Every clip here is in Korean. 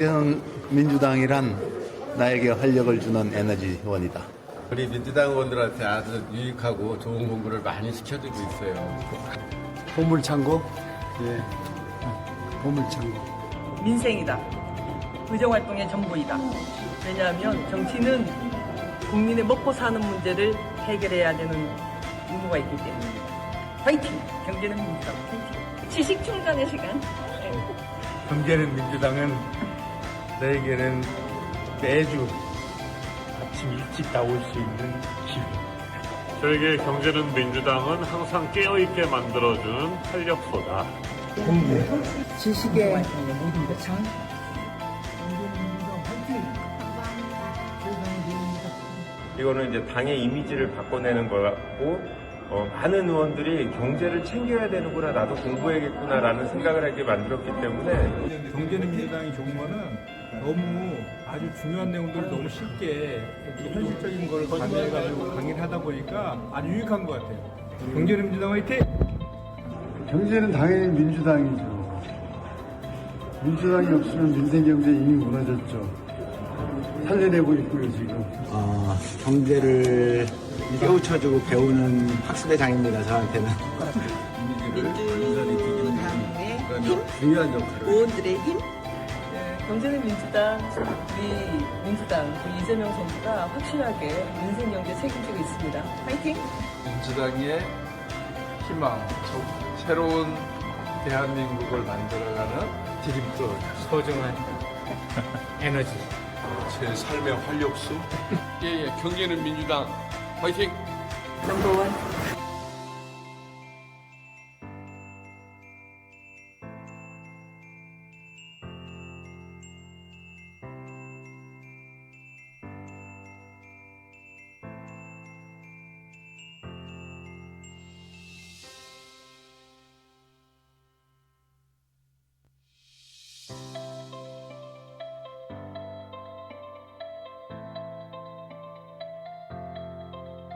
저는 민주당이란 나에게 활력을 주는 에너지원이다. 우리 민주당 의원들한테 아주 유익하고 좋은 공부를 많이 시켜주고 있어요. 보물창고? 예. 보물창고. 민생이다. 의정활동의 전부이다. 왜냐하면 정치는 국민의 먹고 사는 문제를 해결해야 되는 의무가 있기 때문에. 화이팅! 경제는 민주당 화이팅! 지식 충전의 시간. 경제는 민주당은 너에게는 매주 아침 일찍 나올 수 있는 기회. 저에게 경제는 민주당은 항상 깨어있게 만들어주는 활력소다. 지식의 모든 장. 이거는 이제 당의 이미지를 바꿔내는 것 같고, 많은 의원들이 경제를 챙겨야 되는구나, 나도 공부해야겠구나라는 생각을 하게 만들었기 때문에. 경제는 민주당이 좋은 거는 너무 아주 중요한 내용들을 너무 쉽게 이렇게 현실적인 걸 가미해가지고 강의를 하다 보니까 아주 유익한 것 같아요. 경제는 민주당 화이팅! 경제는 당연히 민주당이죠. 민주당이 없으면 민생경제 이미 무너졌죠. 살려내고 있고요, 지금. 경제를 깨우쳐주고 배우는 학습의 장입니다, 저한테는. 민주당의 힘, 중요한 역할을. 의원들의 힘. 경제는 민주당, 우리 민주당, 우리 이재명 선수가 확실하게 민생 경제 책임지고 있습니다. 화이팅! 민주당의 희망, 새로운 대한민국을 만들어가는 디딤돌, 소중한 에너지. 제 삶의 활력소. 경제는 민주당 화이팅! 넘버원.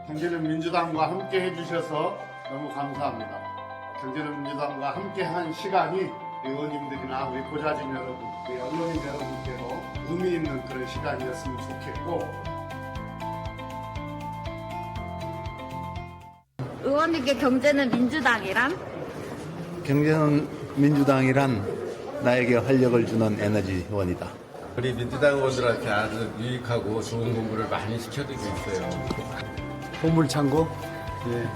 경제는 민주당과 함께 해주셔서 너무 감사합니다. 경제는 민주당과 함께 한 시간이 의원님들이나 우리 보좌진 여러분, 우리 언론인 여러분께도 의미 있는 그런 시간이었으면 좋겠고, 의원님께 경제는 민주당이란? 경제는 민주당이란 나에게 활력을 주는 에너지원이다. 우리 민주당 의원들한테 아주 유익하고 좋은 공부를 많이 시켜주고 있어요. 보물창고? 예.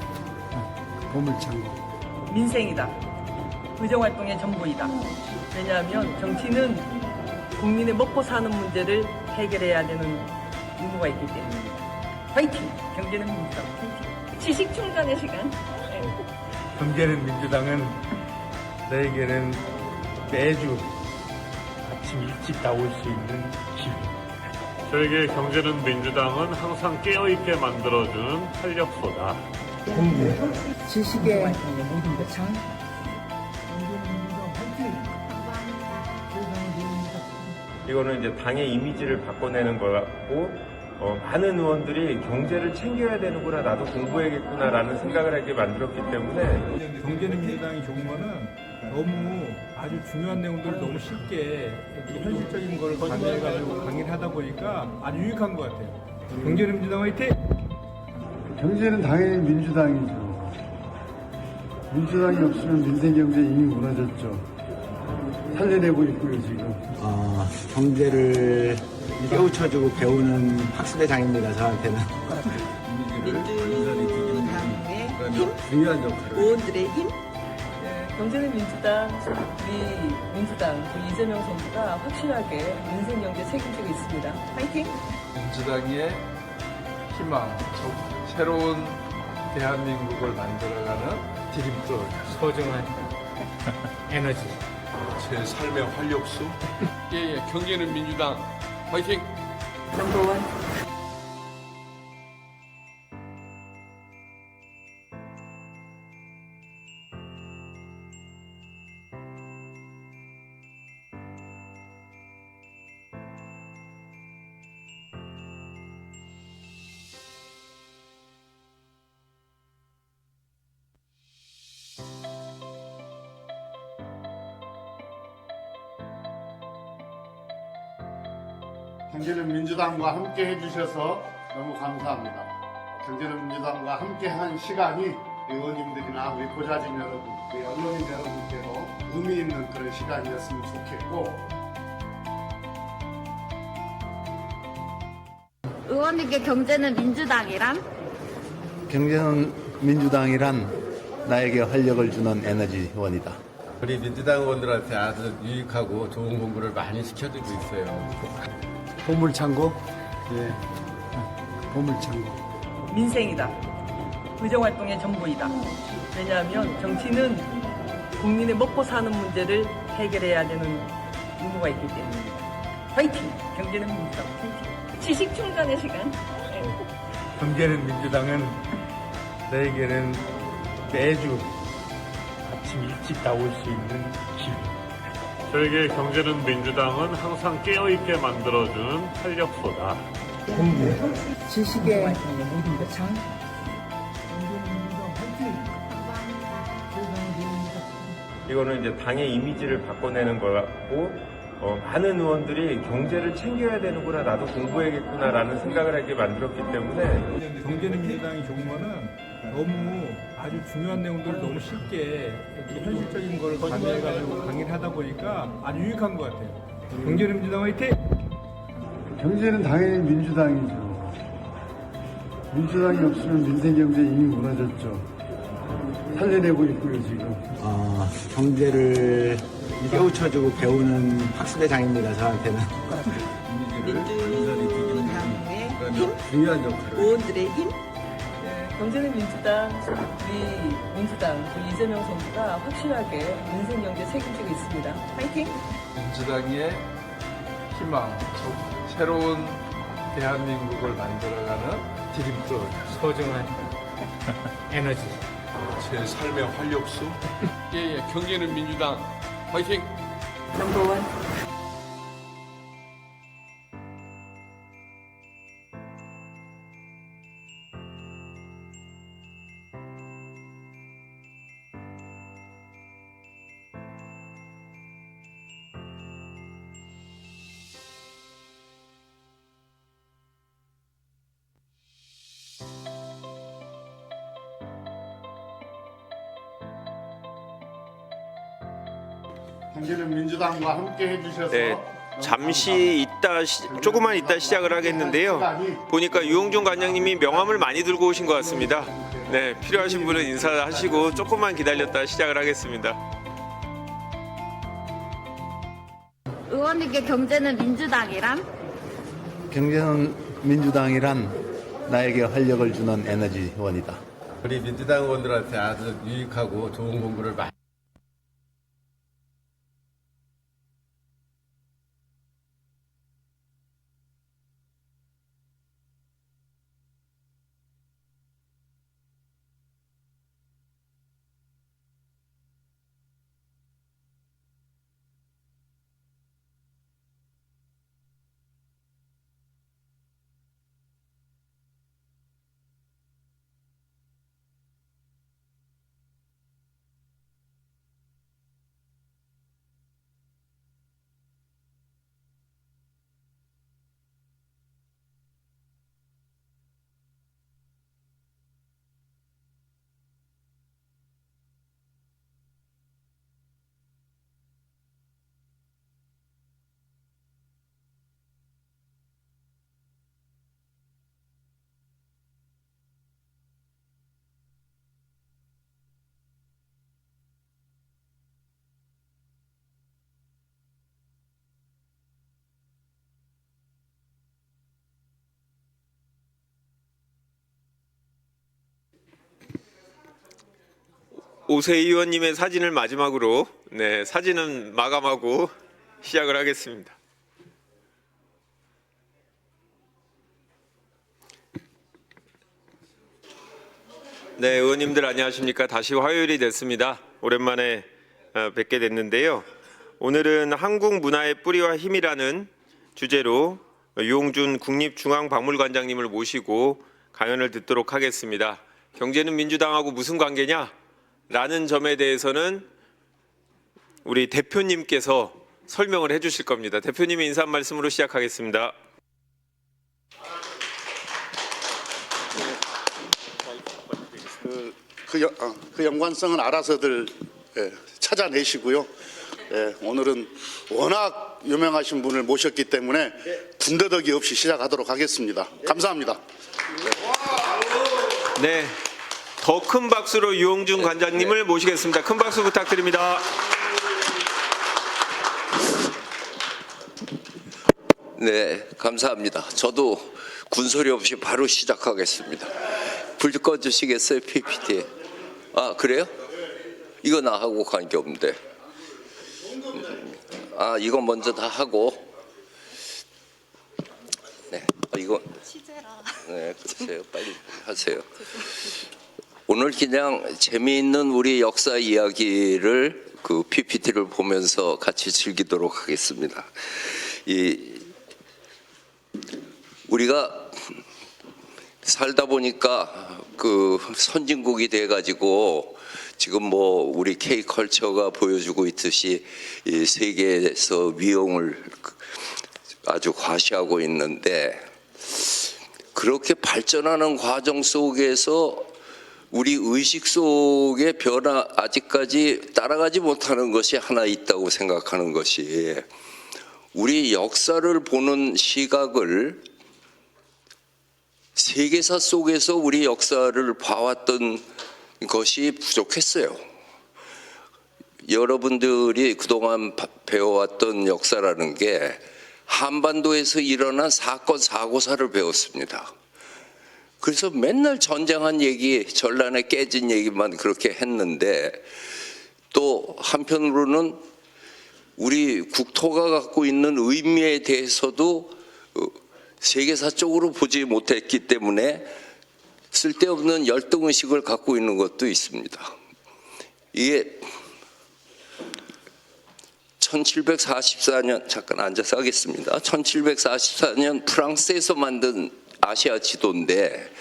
보물창고. 민생이다. 의정활동의 전부이다. 왜냐하면 정치는 국민의 먹고 사는 문제를 해결해야 되는 의무가 있기 때문에. 화이팅! 경제는 민주당 화이팅! 지식 충전의 시간. 경제는 민주당은 너에게는 매주 아침 일찍 나올 수 있는 기회. 저에게 경제는 민주당은 항상 깨어있게 만들어주는 활력소다. 지식의 모든 장. 이거는 이제 당의 이미지를 바꿔내는 것 같고, 많은 의원들이 경제를 챙겨야 되는구나, 나도 공부해야겠구나라는 생각을 하게 만들었기 때문에. 경제는 민주당이 좋은 거는 너무 아주 중요한 내용들을 너무 쉽게 이렇게 현실적인 걸 가미해가지고 강의를 하다 보니까 아주 유익한 것 같아요. 경제는 민주당 화이팅! 경제는 당연히 민주당이죠. 민주당이 없으면 민생경제 이미 무너졌죠. 살려내고 있고요, 지금. 경제를 깨우쳐주고 배우는 학습의 장입니다, 저한테는. 민주당의 힘, 중요한 역할을. 의원들의 힘. 경제는 민주당, 우리 민주당, 우리 이재명 선수가 확실하게 민생 경제 책임지고 있습니다. 화이팅! 민주당의 희망, 새로운 대한민국을 만들어가는 디딤돌, 소중한 에너지. 제 삶의 활력소. 경제는 민주당 화이팅! 넘버원. 경제는 민주당과 함께 해주셔서 너무 감사합니다. 경제는 민주당과 함께한 시간이 의원님들이나 우리 보좌진 여러분, 우리 언론인 여러분께도 의미 있는 그런 시간이었으면 좋겠고, 의원님께 경제는 민주당이란? 경제는 민주당이란 나에게 활력을 주는 에너지원이다. 우리 민주당 의원들한테 아주 유익하고 좋은 공부를 많이 시켜주고 있어요. 보물창고. 예. 보물창고. 민생이다. 의정활동의 전부이다. 왜냐하면 정치는 국민의 먹고 사는 문제를 해결해야 되는 의무가 있기 때문에. 화이팅! 경제는 민주당 화이팅! 지식 충전의 시간. 경제는 민주당은 너에게는 매주 아침 일찍 나올 수 있는 길. 저에게 경제는 민주당은 항상 깨어있게 만들어준 활력소다. 지식의 장. 이거는 이제 당의 이미지를 바꿔내는 거고, 많은 의원들이 경제를 챙겨야 되는구나, 나도 공부해야겠구나라는 생각을 하게 만들었기 때문에 경제는 민주당이 좋은 거는 너무 아주 중요한 내용들을 너무 쉽게 이렇게 현실적인 걸 가미해가지고 강의를 하다 보니까 아주 유익한 것 같아요. 경제는 민주당 화이팅! 경제는 당연히 민주당이죠. 민주당이 없으면 민생경제 이미 무너졌죠. 살려내고 있고요, 지금. 경제를 깨우쳐주고 배우는 학습의장입니다, 저한테는. 민주당의 힘, 중요한 역할을. 의원들의 힘. 경제는 민주당, 우리 민주당, 우리 이재명 선수가 확실하게 민생 경제 책임지고 있습니다. 화이팅! 민주당의 희망, 새로운 대한민국을 만들어가는 디딤돌, 소중한 에너지. 제 삶의 활력소. 예, 경제는 민주당 화이팅! 넘버원. 경제는 민주당과 함께 해주셔서 네, 너무 잠시 조금만 있다 시작을 하겠는데요. 보니까 유홍준 관장님이 명함을 많이 들고 오신 것 같습니다. 네, 필요하신 분은 인사하시고 조금만 기다렸다 시작을 하겠습니다. 의원님께 경제는 민주당이란? 경제는 민주당이란 나에게 활력을 주는 에너지원이다. 우리 민주당 의원들한테 아주 유익하고 좋은 공부를 많이 오세 의원님의 사진을 마지막으로 사진은 마감하고 시작을 하겠습니다. 네, 의원님들 안녕하십니까. 다시 화요일이 됐습니다. 오랜만에 뵙게 됐는데요. 오늘은 한국 문화의 뿌리와 힘이라는 주제로 유홍준 국립중앙박물관장님을 모시고 강연을 듣도록 하겠습니다. 경제는 민주당하고 무슨 관계냐? 라는 점에 대해서는 우리 대표님께서 설명을 해주실 겁니다. 대표님의 인사 한 말씀으로 시작하겠습니다. 그 연관성은 알아서들 찾아내시고요. 오늘은 워낙 유명하신 분을 모셨기 때문에 군더더기 없이 시작하도록 하겠습니다. 감사합니다. 네, 더 큰 박수로 유홍준 관장님을 모시겠습니다. 큰 박수 부탁드립니다. 네, 감사합니다. 저도 군소리 없이 바로 시작하겠습니다. 불 꺼주시겠어요, PPT? 아, 그래요? 이거 나하고 관계없는데. 아, 이거 먼저 다 하고. 네, 이거. 네, 그러세요. 빨리 하세요. 오늘 그냥 재미있는 우리 역사 이야기를 그 PPT를 보면서 같이 즐기도록 하겠습니다. 우리가 살다 보니까 그 선진국이 돼가지고 지금 뭐 우리 K컬처가 보여주고 있듯이 이 세계에서 위용을 아주 과시하고 있는데, 그렇게 발전하는 과정 속에서 우리 의식 속의 변화, 아직까지 따라가지 못하는 것이 하나 있다고 생각하는 것이, 우리 역사를 보는 시각을 세계사 속에서 우리 역사를 봐왔던 것이 부족했어요. 여러분들이 그동안 배워왔던 역사라는 게 한반도에서 일어난 사건 사고사를 배웠습니다. 그래서 맨날 전쟁한 얘기, 전란에 깨진 얘기만 그렇게 했는데, 또 한편으로는 우리 국토가 갖고 있는 의미에 대해서도 세계사적으로 보지 못했기 때문에 쓸데없는 열등의식을 갖고 있는 것도 있습니다. 이게 1744년, 잠깐 앉아서 하겠습니다. 1744년 프랑스에서 만든 아시아 지도인데,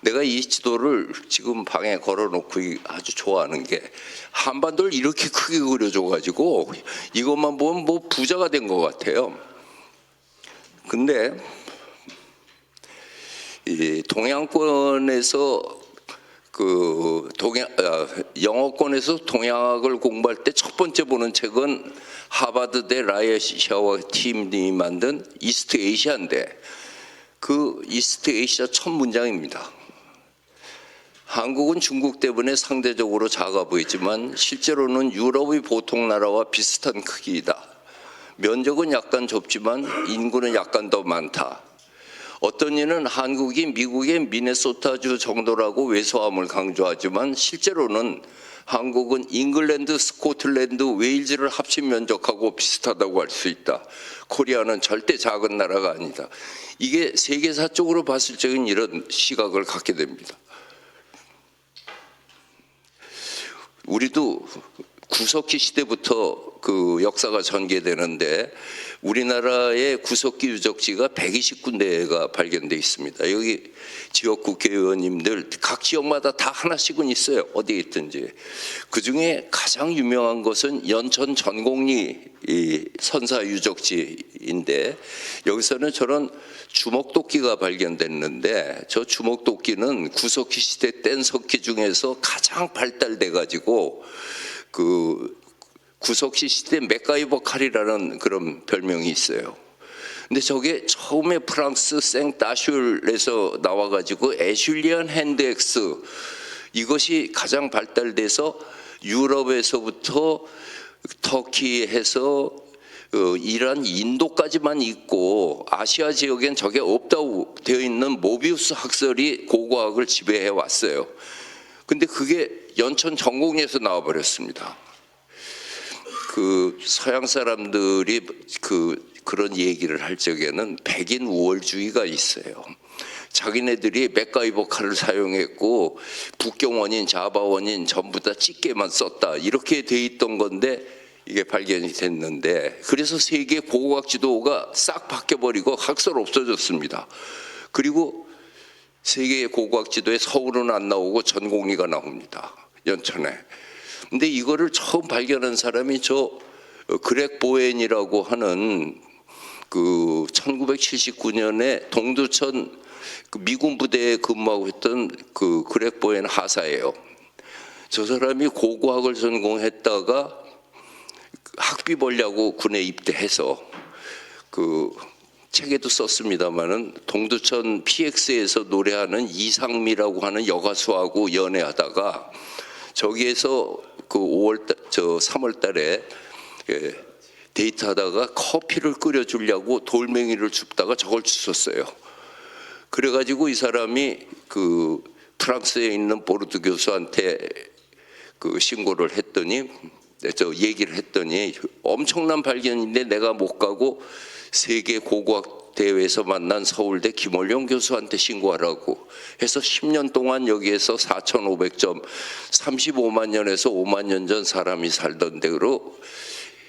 내가 이 지도를 지금 방에 걸어놓고 아주 좋아하는 게, 한반도를 이렇게 크게 그려줘가지고 이것만 보면 뭐 부자가 된 것 같아요. 근데 이 동양권에서 영어권에서 동양학을 공부할 때 첫 번째 보는 책은 하버드대 라이엇샤워 팀이 만든 이스트 에이시아인데, 그 이스트 에이시아 첫 문장입니다. 한국은 중국 때문에 상대적으로 작아 보이지만 실제로는 유럽의 보통 나라와 비슷한 크기이다. 면적은 약간 좁지만 인구는 약간 더 많다. 어떤 이는 한국이 미국의 미네소타주 정도라고 왜소함을 강조하지만 실제로는 한국은 잉글랜드, 스코틀랜드, 웨일즈를 합친 면적하고 비슷하다고 할 수 있다. 코리아는 절대 작은 나라가 아니다. 이게 세계사적으로 봤을 적은 이런 시각을 갖게 됩니다. 우리도 구석기 시대부터 그 역사가 전개되는데, 우리나라의 구석기 유적지가 120군데가 발견되어 있습니다. 여기 지역 국회의원님들 각 지역마다 다 하나씩은 있어요. 어디에 있든지. 그중에 가장 유명한 것은 연천 전곡리 선사 유적지인데, 여기서는 저런 주먹도끼가 발견됐는데, 저 주먹도끼는 구석기 시대 뗀석기 중에서 가장 발달돼 가지고 그 구석기 시대 맥가이버 칼이라는 그런 별명이 있어요. 근데 저게 처음에 프랑스 생따슐에서 나와가지고 애슐리안 핸드엑스, 이것이 가장 발달돼서 유럽에서부터 터키에서 이란, 인도까지만 있고 아시아 지역엔 저게 없다고 되어 있는 모비우스 학설이 고고학을 지배해 왔어요. 근데 그게 연천 전곡리에서 나와버렸습니다. 그 서양 사람들이 그런 얘기를 할 적에는 백인 우월주의가 있어요. 자기네들이 맥가이버 칼을 사용했고 북경 원인, 자바 원인 전부 다 찌개만 썼다, 이렇게 돼 있던 건데 이게 발견이 됐는데, 그래서 세계 고고학 지도가 싹 바뀌어버리고 학설 없어졌습니다. 그리고 세계의 고고학 지도에 서울은 안 나오고 전곡리가 나옵니다. 연천에. 근데 이거를 처음 발견한 사람이 저 그렉 보엔이라고 하는 그 1979년에 동두천 그 미군 부대에 근무하고 있던 그 그렉 보엔 하사예요. 저 사람이 고고학을 전공했다가 학비 벌려고 군에 입대해서 그 책에도 썼습니다마는 동두천 PX에서 노래하는 이상미라고 하는 여가수하고 연애하다가 저기에서 그 3월 달에 데이트하다가 커피를 끓여주려고 돌멩이를 줍다가 저걸 주웠어요. 그래가지고 이 사람이 그 프랑스에 있는 보르드 교수한테 그 신고를 했더니 얘기를 했더니 엄청난 발견인데 내가 못 가고 세계 고고학 대회에서 만난 서울대 김원룡 교수한테 신고하라고 해서 10년 동안 여기에서 4,500점 35만 년에서 5만 년 전 사람이 살던 데로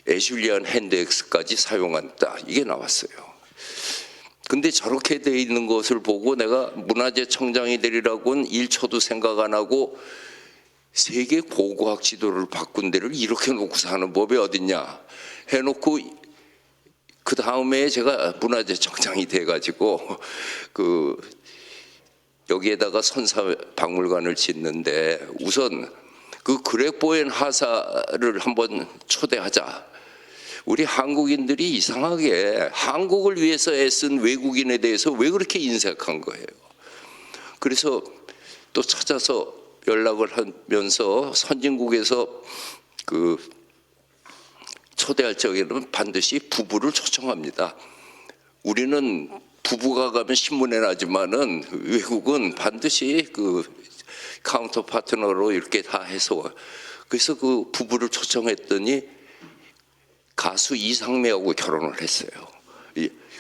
에슐리안 핸드엑스까지 사용한다. 이게 나왔어요. 근데 저렇게 돼 있는 것을 보고 내가 문화재청장이 되리라고는 1초도 생각 안 하고 세계 고고학 지도를 바꾼 데를 이렇게 놓고 사는 법이 어딨냐 해놓고 그 다음에 제가 문화재청장이 돼가지고 그 여기에다가 선사박물관을 짓는데 우선 그 그렉보엔 하사를 한번 초대하자. 우리 한국인들이 이상하게 한국을 위해서 애쓴 외국인에 대해서 왜 그렇게 인색한 거예요. 그래서 또 찾아서 연락을 하면서 선진국에서 그 초대할 적에는 반드시 부부를 초청합니다. 우리는 부부가 가면 신문에 나지만은 외국은 반드시 그 카운터 파트너로 이렇게 다 해서 그래서 그 부부를 초청했더니 가수 이상미하고 결혼을 했어요.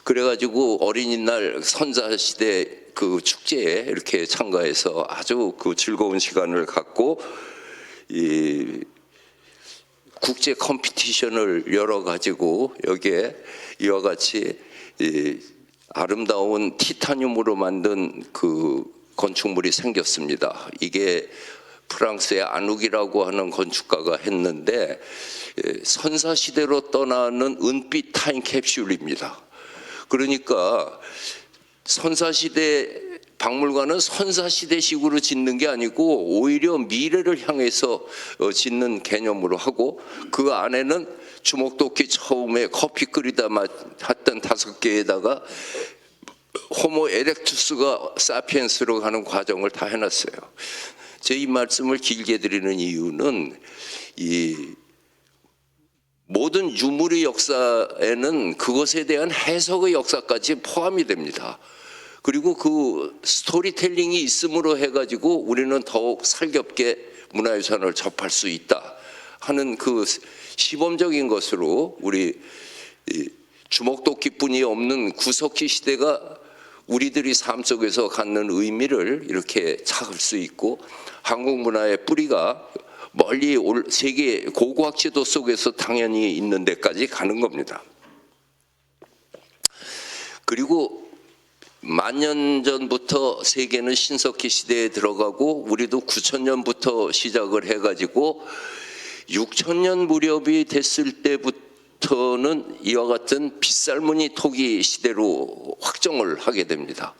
그래가지고 어린이날 선사시대 그 축제에 이렇게 참가해서 아주 그 즐거운 시간을 갖고 이 국제 컴피티션을 열어가지고 여기에 이와 같이 이 아름다운 티타늄으로 만든 그 건축물이 생겼습니다. 이게 프랑스의 아누기라고 하는 건축가가 했는데 선사시대로 떠나는 은빛 타임캡슐입니다. 그러니까 선사시대 박물관은 선사시대식으로 짓는 게 아니고 오히려 미래를 향해서 짓는 개념으로 하고 그 안에는 주먹도끼 처음에 커피 끓이다 했던 5개에다가 호모 에렉투스가 사피엔스로 가는 과정을 다 해놨어요. 제 이 말씀을 길게 드리는 이유는 이 모든 유물의 역사에는 그것에 대한 해석의 역사까지 포함이 됩니다. 그리고 그 스토리텔링이 있음으로 해가지고 우리는 더욱 살겹게 문화유산을 접할 수 있다 하는 그 시범적인 것으로 우리 주먹도끼뿐이 없는 구석기 시대가 우리들이 삶 속에서 갖는 의미를 이렇게 찾을 수 있고 한국 문화의 뿌리가 멀리 세계 고고학 지도 속에서 당연히 있는 데까지 가는 겁니다. 그리고 만년 전부터 세계는 신석기 시대에 들어가고 우리도 9,000년부터 시작을 해가지고 6,000년 무렵이 됐을 때부터는 이와 같은 빗살무늬 토기 시대로 확정을 하게 됩니다.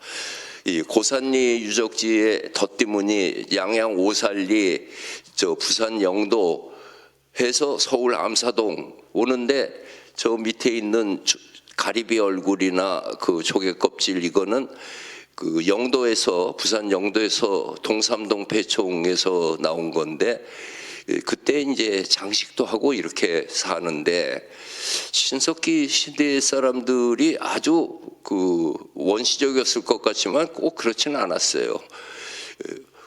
이 고산리 유적지의 덧띠무늬 양양 오살리 저 부산 영도 해서 서울 암사동 오는데 저 밑에 있는 가리비 얼굴이나 그 조개 껍질 이거는 그 영도에서 부산 영도에서 동삼동 배총에서 나온 건데 그때 이제 장식도 하고 이렇게 사는데 신석기 시대 사람들이 아주 그 원시적이었을 것 같지만 꼭 그렇지는 않았어요.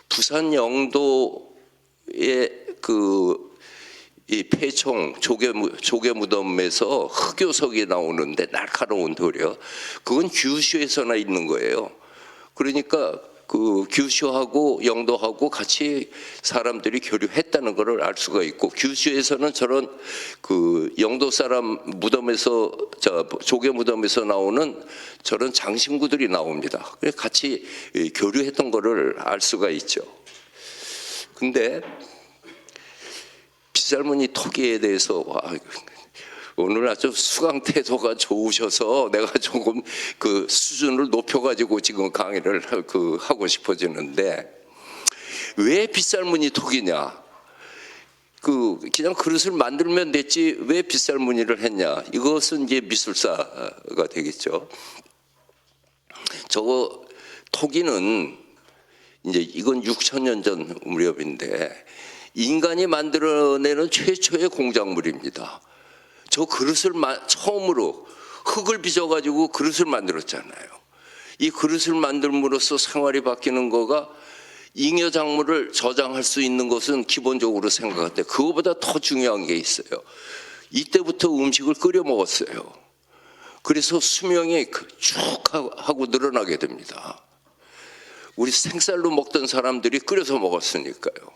부산 영도의 그 이 폐총 조개 무덤에서 흑요석이 나오는데 날카로운 돌이요. 그건 규슈에서나 있는 거예요. 그러니까 그 규슈하고 영도하고 같이 사람들이 교류했다는 것을 알 수가 있고 규슈에서는 저런 그 영도 사람 무덤에서 조개 무덤에서 나오는 저런 장신구들이 나옵니다. 그래서 같이 교류했던 것을 알 수가 있죠. 근데 빗살무늬 토기에 대해서 오늘 아주 수강 태도가 좋으셔서 내가 조금 그 수준을 높여가지고 지금 강의를 하고 싶어지는데 왜 빗살무늬 토기냐? 그냥 그릇을 만들면 됐지 왜 빗살무늬를 했냐? 이것은 이제 미술사가 되겠죠. 저거 토기는 이제 이건 6,000년 전 무렵인데 인간이 만들어내는 최초의 공작물입니다. 저 그릇을 처음으로 흙을 빚어가지고 그릇을 만들었잖아요. 이 그릇을 만들므로써 생활이 바뀌는 거가 잉여 작물을 저장할 수 있는 것은 기본적으로 생각할 때 그거보다 더 중요한 게 있어요. 이때부터 음식을 끓여 먹었어요. 그래서 수명이 쭉 하고 늘어나게 됩니다. 우리 생쌀로 먹던 사람들이 끓여서 먹었으니까요.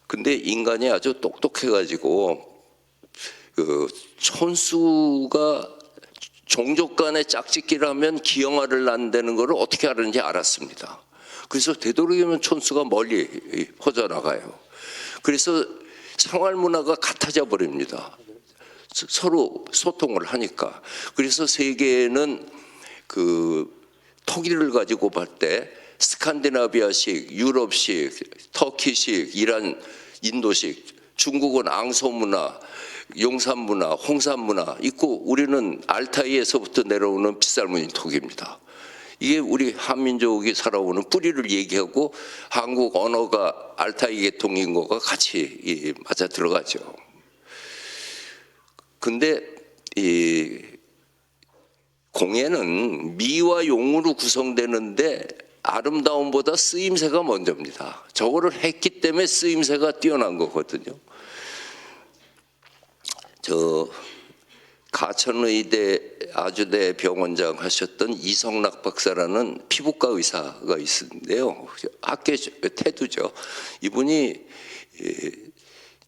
근데 인간이 아주 똑똑해가지고 그 촌수가 종족 간의 짝짓기를 하면 기형아를 낳는다는 걸 어떻게 알았는지 알았습니다. 그래서 되도록이면 촌수가 멀리 퍼져나가요. 그래서 생활 문화가 같아져 버립니다. 서로 소통을 하니까. 그래서 세계에는 그 토기를 가지고 볼 때 스칸디나비아식, 유럽식, 터키식, 이란, 인도식, 중국은 앙소 문화, 용산 문화, 홍산 문화 있고 우리는 알타이에서부터 내려오는 빗살무늬 토기입니다. 이게 우리 한민족이 살아오는 뿌리를 얘기하고 한국 언어가 알타이 계통인 거가 같이 맞아 들어가죠. 근데 이 공예는 미와 용으로 구성되는데 아름다움보다 쓰임새가 먼저입니다. 저거를 했기 때문에 쓰임새가 뛰어난 거거든요. 저 가천의대 아주대 병원장 하셨던 이성락 박사라는 피부과 의사가 있는데요. 학계 태두죠. 이분이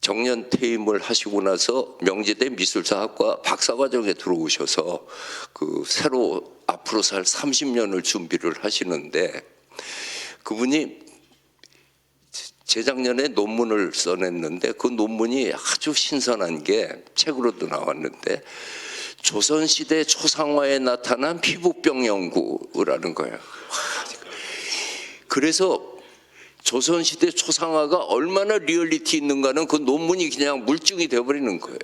정년 퇴임을 하시고 나서 명지대 미술사학과 박사과정에 들어오셔서 그 새로 앞으로 살 30년을 준비를 하시는데 그분이 재작년에 논문을 써냈는데 그 논문이 아주 신선한 게 책으로도 나왔는데 조선시대 초상화에 나타난 피부병 연구라는 거예요. 그래서 조선시대 초상화가 얼마나 리얼리티 있는가는 그 논문이 그냥 물증이 되어버리는 거예요.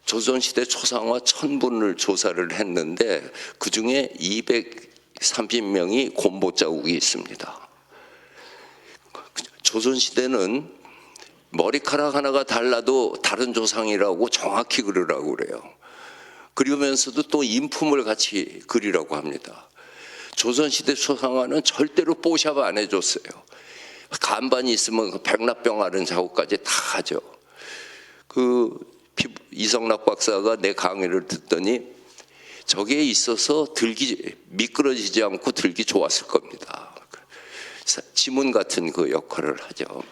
조선시대 초상화 1000분을 조사를 했는데 그중에 230명이 곰보 자국이 있습니다. 조선시대는 머리카락 하나가 달라도 다른 조상이라고 정확히 그리라고 그래요. 그러면서도 또 인품을 같이 그리라고 합니다. 조선시대 초상화는 절대로 뽀샵 안 해줬어요. 간반이 있으면 백납병 앓은 자국까지 다 하죠. 이성락 박사가 내 강의를 듣더니 저게 있어서 미끄러지지 않고 들기 좋았을 겁니다. 지문 같은 그 역할을 하죠.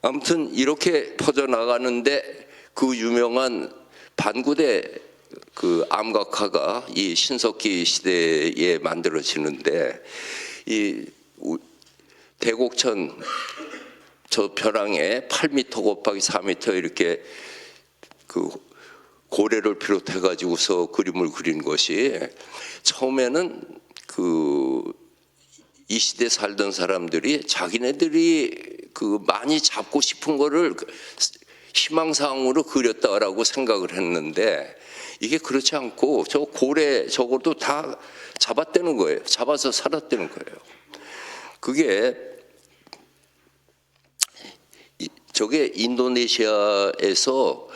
아무튼 이렇게 퍼져나가는데 그 유명한 반구대 그 암각화가 이 신석기 시대에 만들어지는데 이 대곡천 저 벼랑에 8m 곱하기 4m 이렇게 그 고래를 비롯해 가지고서 그림을 그린 것이 처음에는 이 시대 살던 사람들이 자기네들이 그 많이 잡고 싶은 거를 희망사항으로 그렸다라고 생각을 했는데 이게 그렇지 않고 저 고래 저것도 다 잡았다는 거예요. 잡아서 살았다는 거예요. 그게 저게 인도네시아에서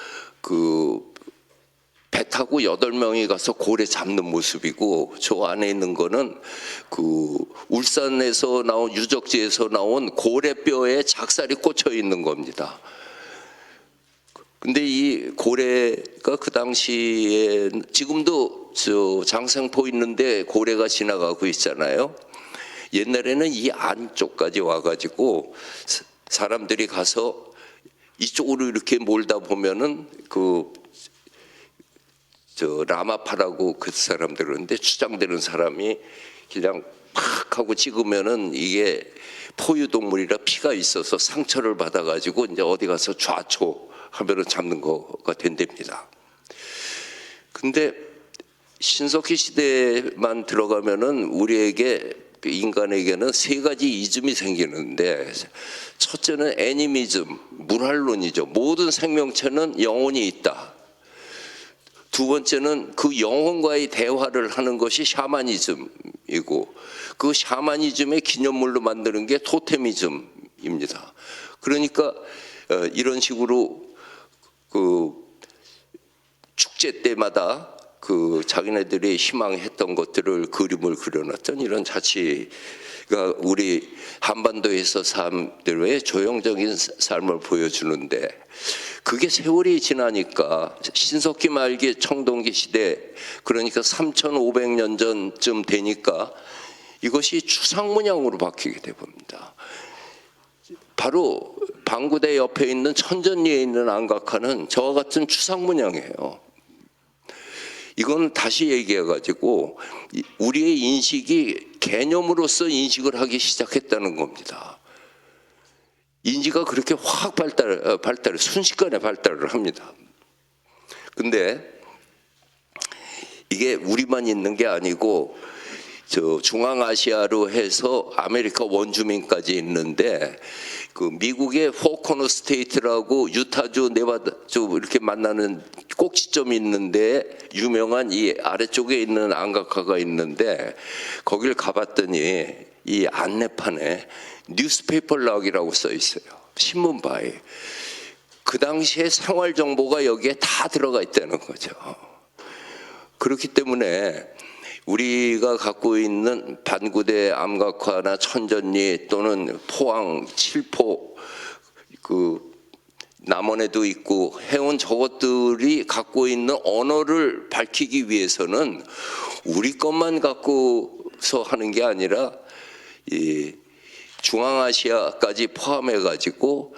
배 타고 8명이 가서 고래 잡는 모습이고 저 안에 있는 거는 울산에서 나온 유적지에서 나온 고래뼈에 작살이 꽂혀 있는 겁니다. 근데 이 고래가 그 당시에 지금도 저 장생포 있는데 고래가 지나가고 있잖아요. 옛날에는 이 안쪽까지 와가지고 사람들이 가서 이쪽으로 이렇게 몰다 보면은 라마파라고 그 사람들 그러는데 추장되는 사람이 그냥 팍 하고 찍으면은 이게 포유동물이라 피가 있어서 상처를 받아가지고 이제 어디 가서 좌초하면은 잡는 거가 된답니다. 근데 신석기 시대만 들어가면은 우리에게 인간에게는 세 가지 이즘이 생기는데, 첫째는 애니미즘, 문활론이죠. 모든 생명체는 영혼이 있다. 두 번째는 그 영혼과의 대화를 하는 것이 샤머니즘이고, 그 샤머니즘의 기념물로 만드는 게 토테미즘입니다. 그러니까 이런 식으로 그 축제 때마다 그 자기네들이 희망했던 것들을 그림을 그려놨던 이런 자치가 우리 한반도에서 사람들의 조형적인 삶을 보여주는데, 그게 세월이 지나니까 신석기 말기 청동기 시대, 그러니까 3,500년 전쯤 되니까 이것이 추상문양으로 바뀌게 됩니다. 바로 방구대 옆에 있는 천전리에 있는 안각화는 저와 같은 추상문양이에요. 이건 다시 얘기해가지고 우리의 인식이 개념으로서 인식을 하기 시작했다는 겁니다. 인지가 그렇게 확 순식간에 발달을 합니다. 근데 이게 우리만 있는 게 아니고 저 중앙아시아로 해서 아메리카 원주민까지 있는데, 그 미국의 포코너 스테이트라고 유타주, 네바다주 이렇게 만나는 꼭지점이 있는데 유명한 이 아래쪽에 있는 안각화가 있는데, 거길 가봤더니 이 안내판에 뉴스페이퍼 락이라고 써 있어요. 신문바에. 그 당시에 생활 정보가 여기에 다 들어가 있다는 거죠. 그렇기 때문에 우리가 갖고 있는 반구대 암각화나 천전리 또는 포항, 칠포, 그 남원에도 있고 해온 저것들이 갖고 있는 언어를 밝히기 위해서는 우리 것만 갖고서 하는 게 아니라 이 중앙아시아까지 포함해가지고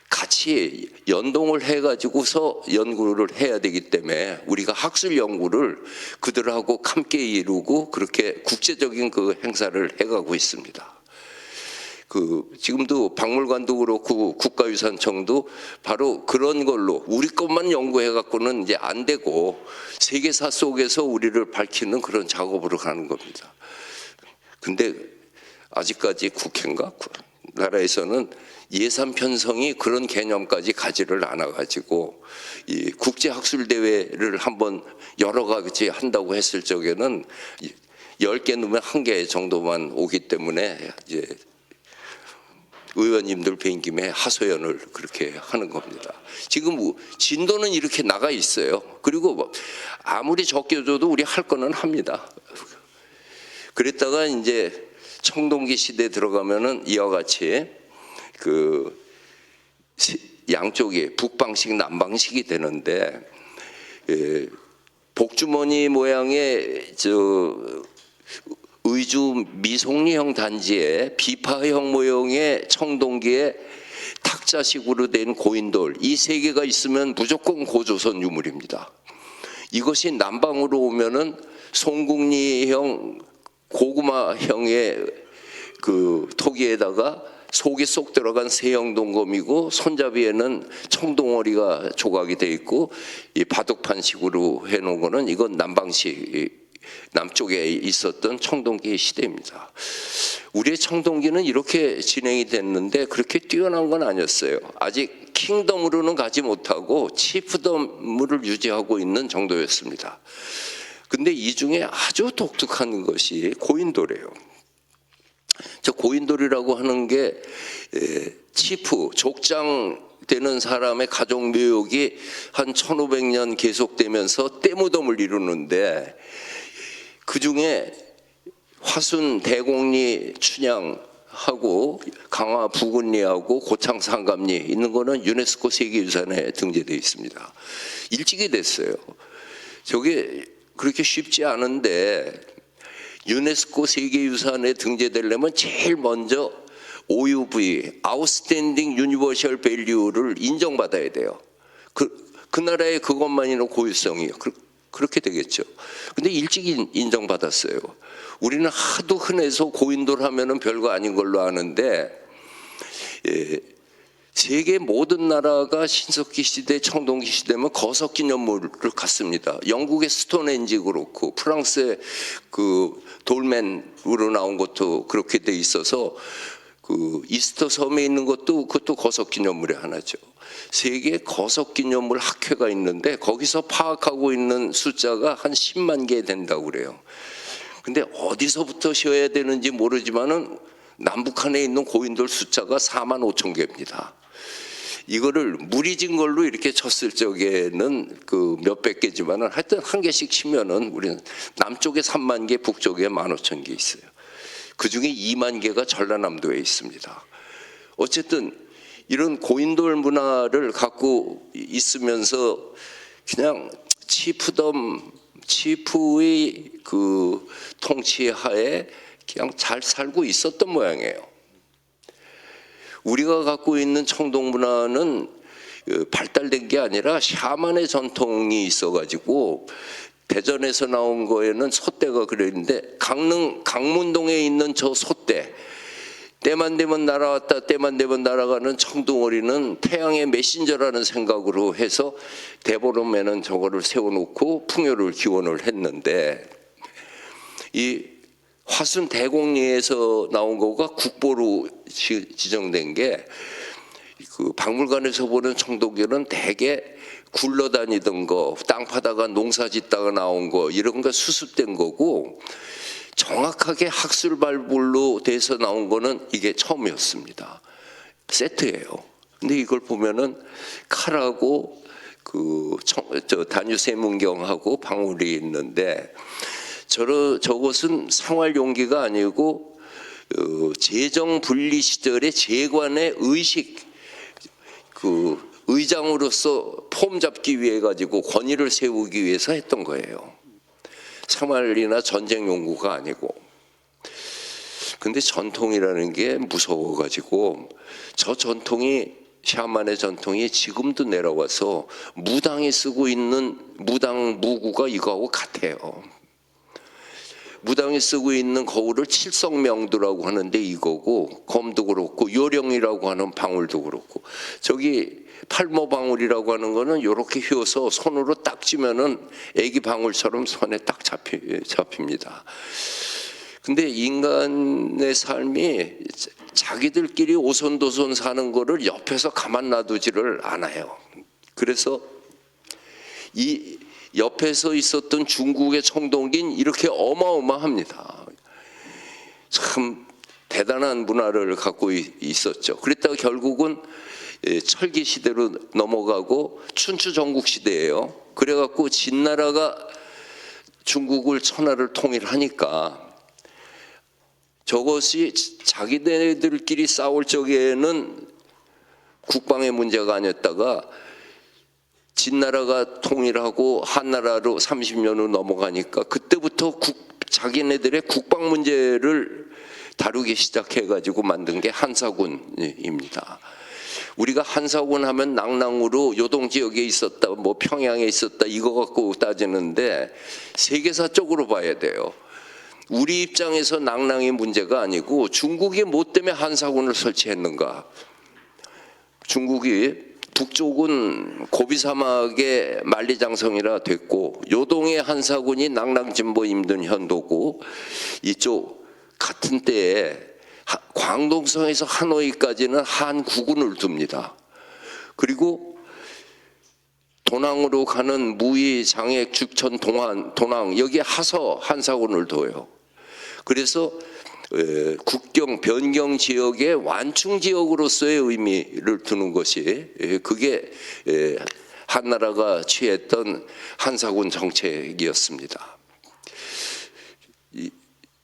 같이 연동을 해가지고서 연구를 해야 되기 때문에 우리가 학술 연구를 그들하고 함께 이루고 그렇게 국제적인 그 행사를 해가고 있습니다. 그 지금도 박물관도 그렇고 국가유산청도 바로 그런 걸로 우리 것만 연구해갖고는 이제 안 되고 세계사 속에서 우리를 밝히는 그런 작업으로 가는 겁니다. 근데 아직까지 국회인가? 나라에서는 예산 편성이 그런 개념까지 가지를 않아가지고 이 국제학술대회를 한번 여러 가지 한다고 했을 적에는 10개 넣으면 1개 정도만 오기 때문에 이제 의원님들 뵌 김에 하소연을 그렇게 하는 겁니다. 지금 진도는 이렇게 나가 있어요. 그리고 아무리 적게 줘도 우리 할 거는 합니다. 그랬다가 이제 청동기 시대 들어가면은 이와 같이 그 양쪽이 북방식 남방식이 되는데, 복주머니 모양의 저 의주 미송리형 단지에 비파형 모형의 청동기에 탁자식으로 된 고인돌, 이 세 개가 있으면 무조건 고조선 유물입니다. 이것이 남방으로 오면은 송국리형 고구마형의 그 토기에다가 속이 쏙 들어간 세형 동검이고, 손잡이에는 청동어리가 조각이 돼 있고, 이 바둑판식으로 해놓은 거는 이건 남방식, 남쪽에 있었던 청동기 시대입니다. 우리의 청동기는 이렇게 진행이 됐는데 그렇게 뛰어난 건 아니었어요. 아직 킹덤으로는 가지 못하고 치프덤을 유지하고 있는 정도였습니다. 근데 이 중에 아주 독특한 것이 고인돌이에요. 저 고인돌이라고 하는 게 치프, 족장 되는 사람의 가족 묘역이 한 1500년 계속되면서 때무덤을 이루는데, 그 중에 화순 대공리 춘향하고 강화 부근리하고 고창 상감리 있는 거는 유네스코 세계유산에 등재되어 있습니다. 일찍이 됐어요. 저게 그렇게 쉽지 않은데 유네스코 세계유산에 등재되려면 제일 먼저 OUV, Outstanding Universal Value를 인정받아야 돼요. 그 나라의 그것만이는 고유성이에요. 그렇게 되겠죠. 근데 일찍 인정받았어요. 우리는 하도 흔해서 고인돌 하면은 별거 아닌 걸로 아는데, 세계 모든 나라가 신석기 시대, 청동기 시대면 거석기념물을 갖습니다. 영국의 스톤헨지 그렇고 프랑스의 그 돌맨으로 나온 것도 그렇게 돼 있어서 그 이스터 섬에 있는 것도 그것도 거석기념물의 하나죠. 세계 거석기념물 학회가 있는데 거기서 파악하고 있는 숫자가 한 10만 개 된다고 그래요. 근데 어디서부터 쉬어야 되는지 모르지만은 남북한에 있는 고인돌 숫자가 4만 5천 개입니다. 이거를 무리진 걸로 이렇게 쳤을 적에는 그 몇백 개지만은 하여튼 한 개씩 치면은 우리는 남쪽에 3만 개, 북쪽에 15,000개 있어요. 그 중에 2만 개가 전라남도에 있습니다. 어쨌든 이런 고인돌 문화를 갖고 있으면서 그냥 치프의 그 통치하에 그냥 잘 살고 있었던 모양이에요. 우리가 갖고 있는 청동 문화는 발달된 게 아니라 샤만의 전통이 있어가지고 대전에서 나온 거에는 솥대가 그랬는데 강문동에 있는 저 솥대, 때만 되면 날아왔다 때만 되면 날아가는 청둥오리는 태양의 메신저라는 생각으로 해서 대보름에는 저거를 세워놓고 풍요를 기원을 했는데, 이 화순 대공리에서 나온 거가 국보로 지정된 게, 그 박물관에서 보는 청동기는 대개 굴러다니던 거, 땅 파다가 농사 짓다가 나온 거, 이런 거 수습된 거고, 정확하게 학술발굴로 돼서 나온 거는 이게 처음이었습니다. 세트예요. 근데 이걸 보면은 칼하고 저 단유세문경하고 방울이 있는데, 저것은 생활용기가 아니고 재정분리 시절의 재관의 의식, 의장으로서 폼 잡기 위해 가지고 권위를 세우기 위해서 했던 거예요. 생활이나 전쟁 용구가 아니고. 근데 전통이라는 게 무서워 가지고 저 전통이, 샤만의 전통이 지금도 내려와서 무당이 쓰고 있는 무당 무구가 이거하고 같아요. 무당이 쓰고 있는 거울을 칠성명두라고 하는데 이거고, 검도 그렇고 요령이라고 하는 방울도 그렇고, 저기 팔모방울이라고 하는 거는 이렇게 휘어서 손으로 딱 쥐면은 애기 방울처럼 손에 딱 잡힙니다. 근데 인간의 삶이 자기들끼리 오손도손 사는 거를 옆에서 가만 놔두지를 않아요. 그래서 이 옆에서 있었던 중국의 청동기는 이렇게 어마어마합니다. 참 대단한 문화를 갖고 있었죠. 그랬다가 결국은 철기 시대로 넘어가고 춘추 전국 시대예요. 그래갖고 진나라가 중국을 천하를 통일하니까 저것이 자기네들끼리 싸울 적에는 국방의 문제가 아니었다가 진나라가 통일하고 한나라로 30년으로 넘어가니까 그때부터 자기네들의 국방 문제를 다루기 시작해가지고 만든 게 한사군입니다. 우리가 한사군 하면 낭랑으로 요동 지역에 있었다, 뭐 평양에 있었다 이거 갖고 따지는데 세계사 쪽으로 봐야 돼요. 우리 입장에서 낭랑이 문제가 아니고 중국이 뭐 때문에 한사군을 설치했는가. 중국이 북쪽은 고비사막의 만리장성이라 됐고, 요동의 한사군이 낭랑진보 임든 현도고, 이쪽 같은 때에 광동성에서 하노이까지는 한국군을 둡니다. 그리고 도낭으로 가는 무의, 장액, 죽천, 도낭 여기에 하서 한사군을 둬요. 그래서 국경 변경 지역의 완충 지역으로서의 의미를 두는 것이, 그게 한나라가 취했던 한사군 정책이었습니다.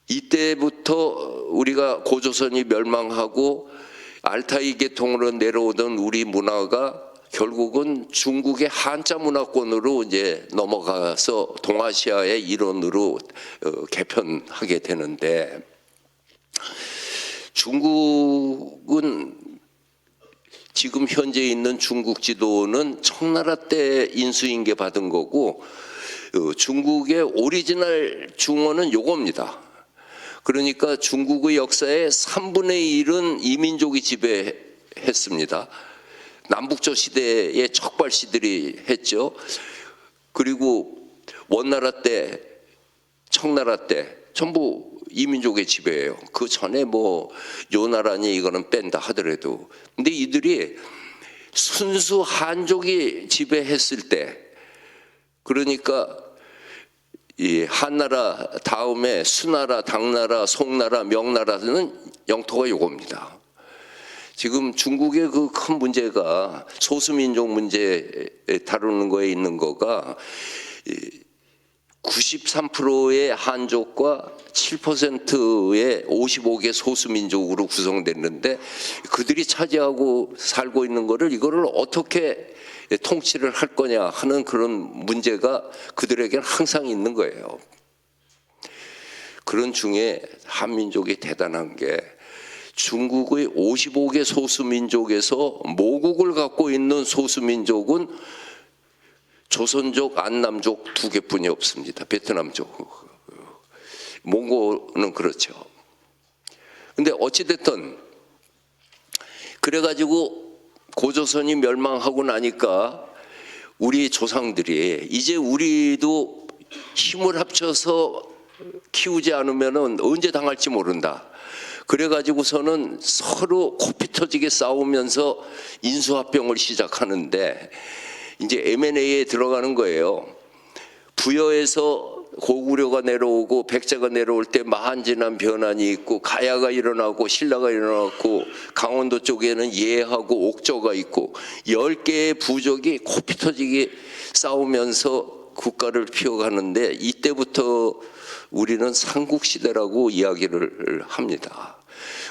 이때부터 우리가 고조선이 멸망하고 알타이 계통으로 내려오던 우리 문화가 결국은 중국의 한자 문화권으로 이제 넘어가서 동아시아의 일원으로 개편하게 되는데, 중국은 지금 현재 있는 중국 지도는 청나라 때 인수인계 받은 거고, 중국의 오리지널 중어는 요겁니다. 그러니까 중국의 역사의 3분의 1은 이민족이 지배했습니다. 남북조 시대의 척발시들이 했죠. 그리고 원나라 때, 청나라 때 전부 이민족의 지배예요. 그 전에 뭐 요나라니 이거는 뺀다 하더라도, 근데 이들이 순수 한족이 지배했을 때, 그러니까 이 한나라 다음에 수나라, 당나라, 송나라, 명나라는 영토가 요겁니다. 지금 중국의 그 큰 문제가 소수민족 문제 다루는 거에 있는 거가 93%의 한족과 7%의 55개 소수민족으로 구성됐는데, 그들이 차지하고 살고 있는 거를 이거를 어떻게 통치를 할 거냐 하는 그런 문제가 그들에게는 항상 있는 거예요. 그런 중에 한민족이 대단한 게 중국의 55개 소수민족에서 모국을 갖고 있는 소수민족은 조선족, 안남족 2개뿐이 없습니다. 베트남족. 몽고는 그렇죠. 근데 어찌됐든 그래가지고 고조선이 멸망하고 나니까 우리 조상들이 이제 우리도 힘을 합쳐서 키우지 않으면 언제 당할지 모른다. 그래가지고서는 서로 코피 터지게 싸우면서 인수합병을 시작하는데, 이제 M&A에 들어가는 거예요. 부여에서 고구려가 내려오고 백제가 내려올 때 마한진한 변환이 있고, 가야가 일어나고 신라가 일어났고, 강원도 쪽에는 예하고 옥저가 있고 10개의 부족이 코피 터지게 싸우면서 국가를 피워가는데, 이때부터 우리는 삼국시대라고 이야기를 합니다.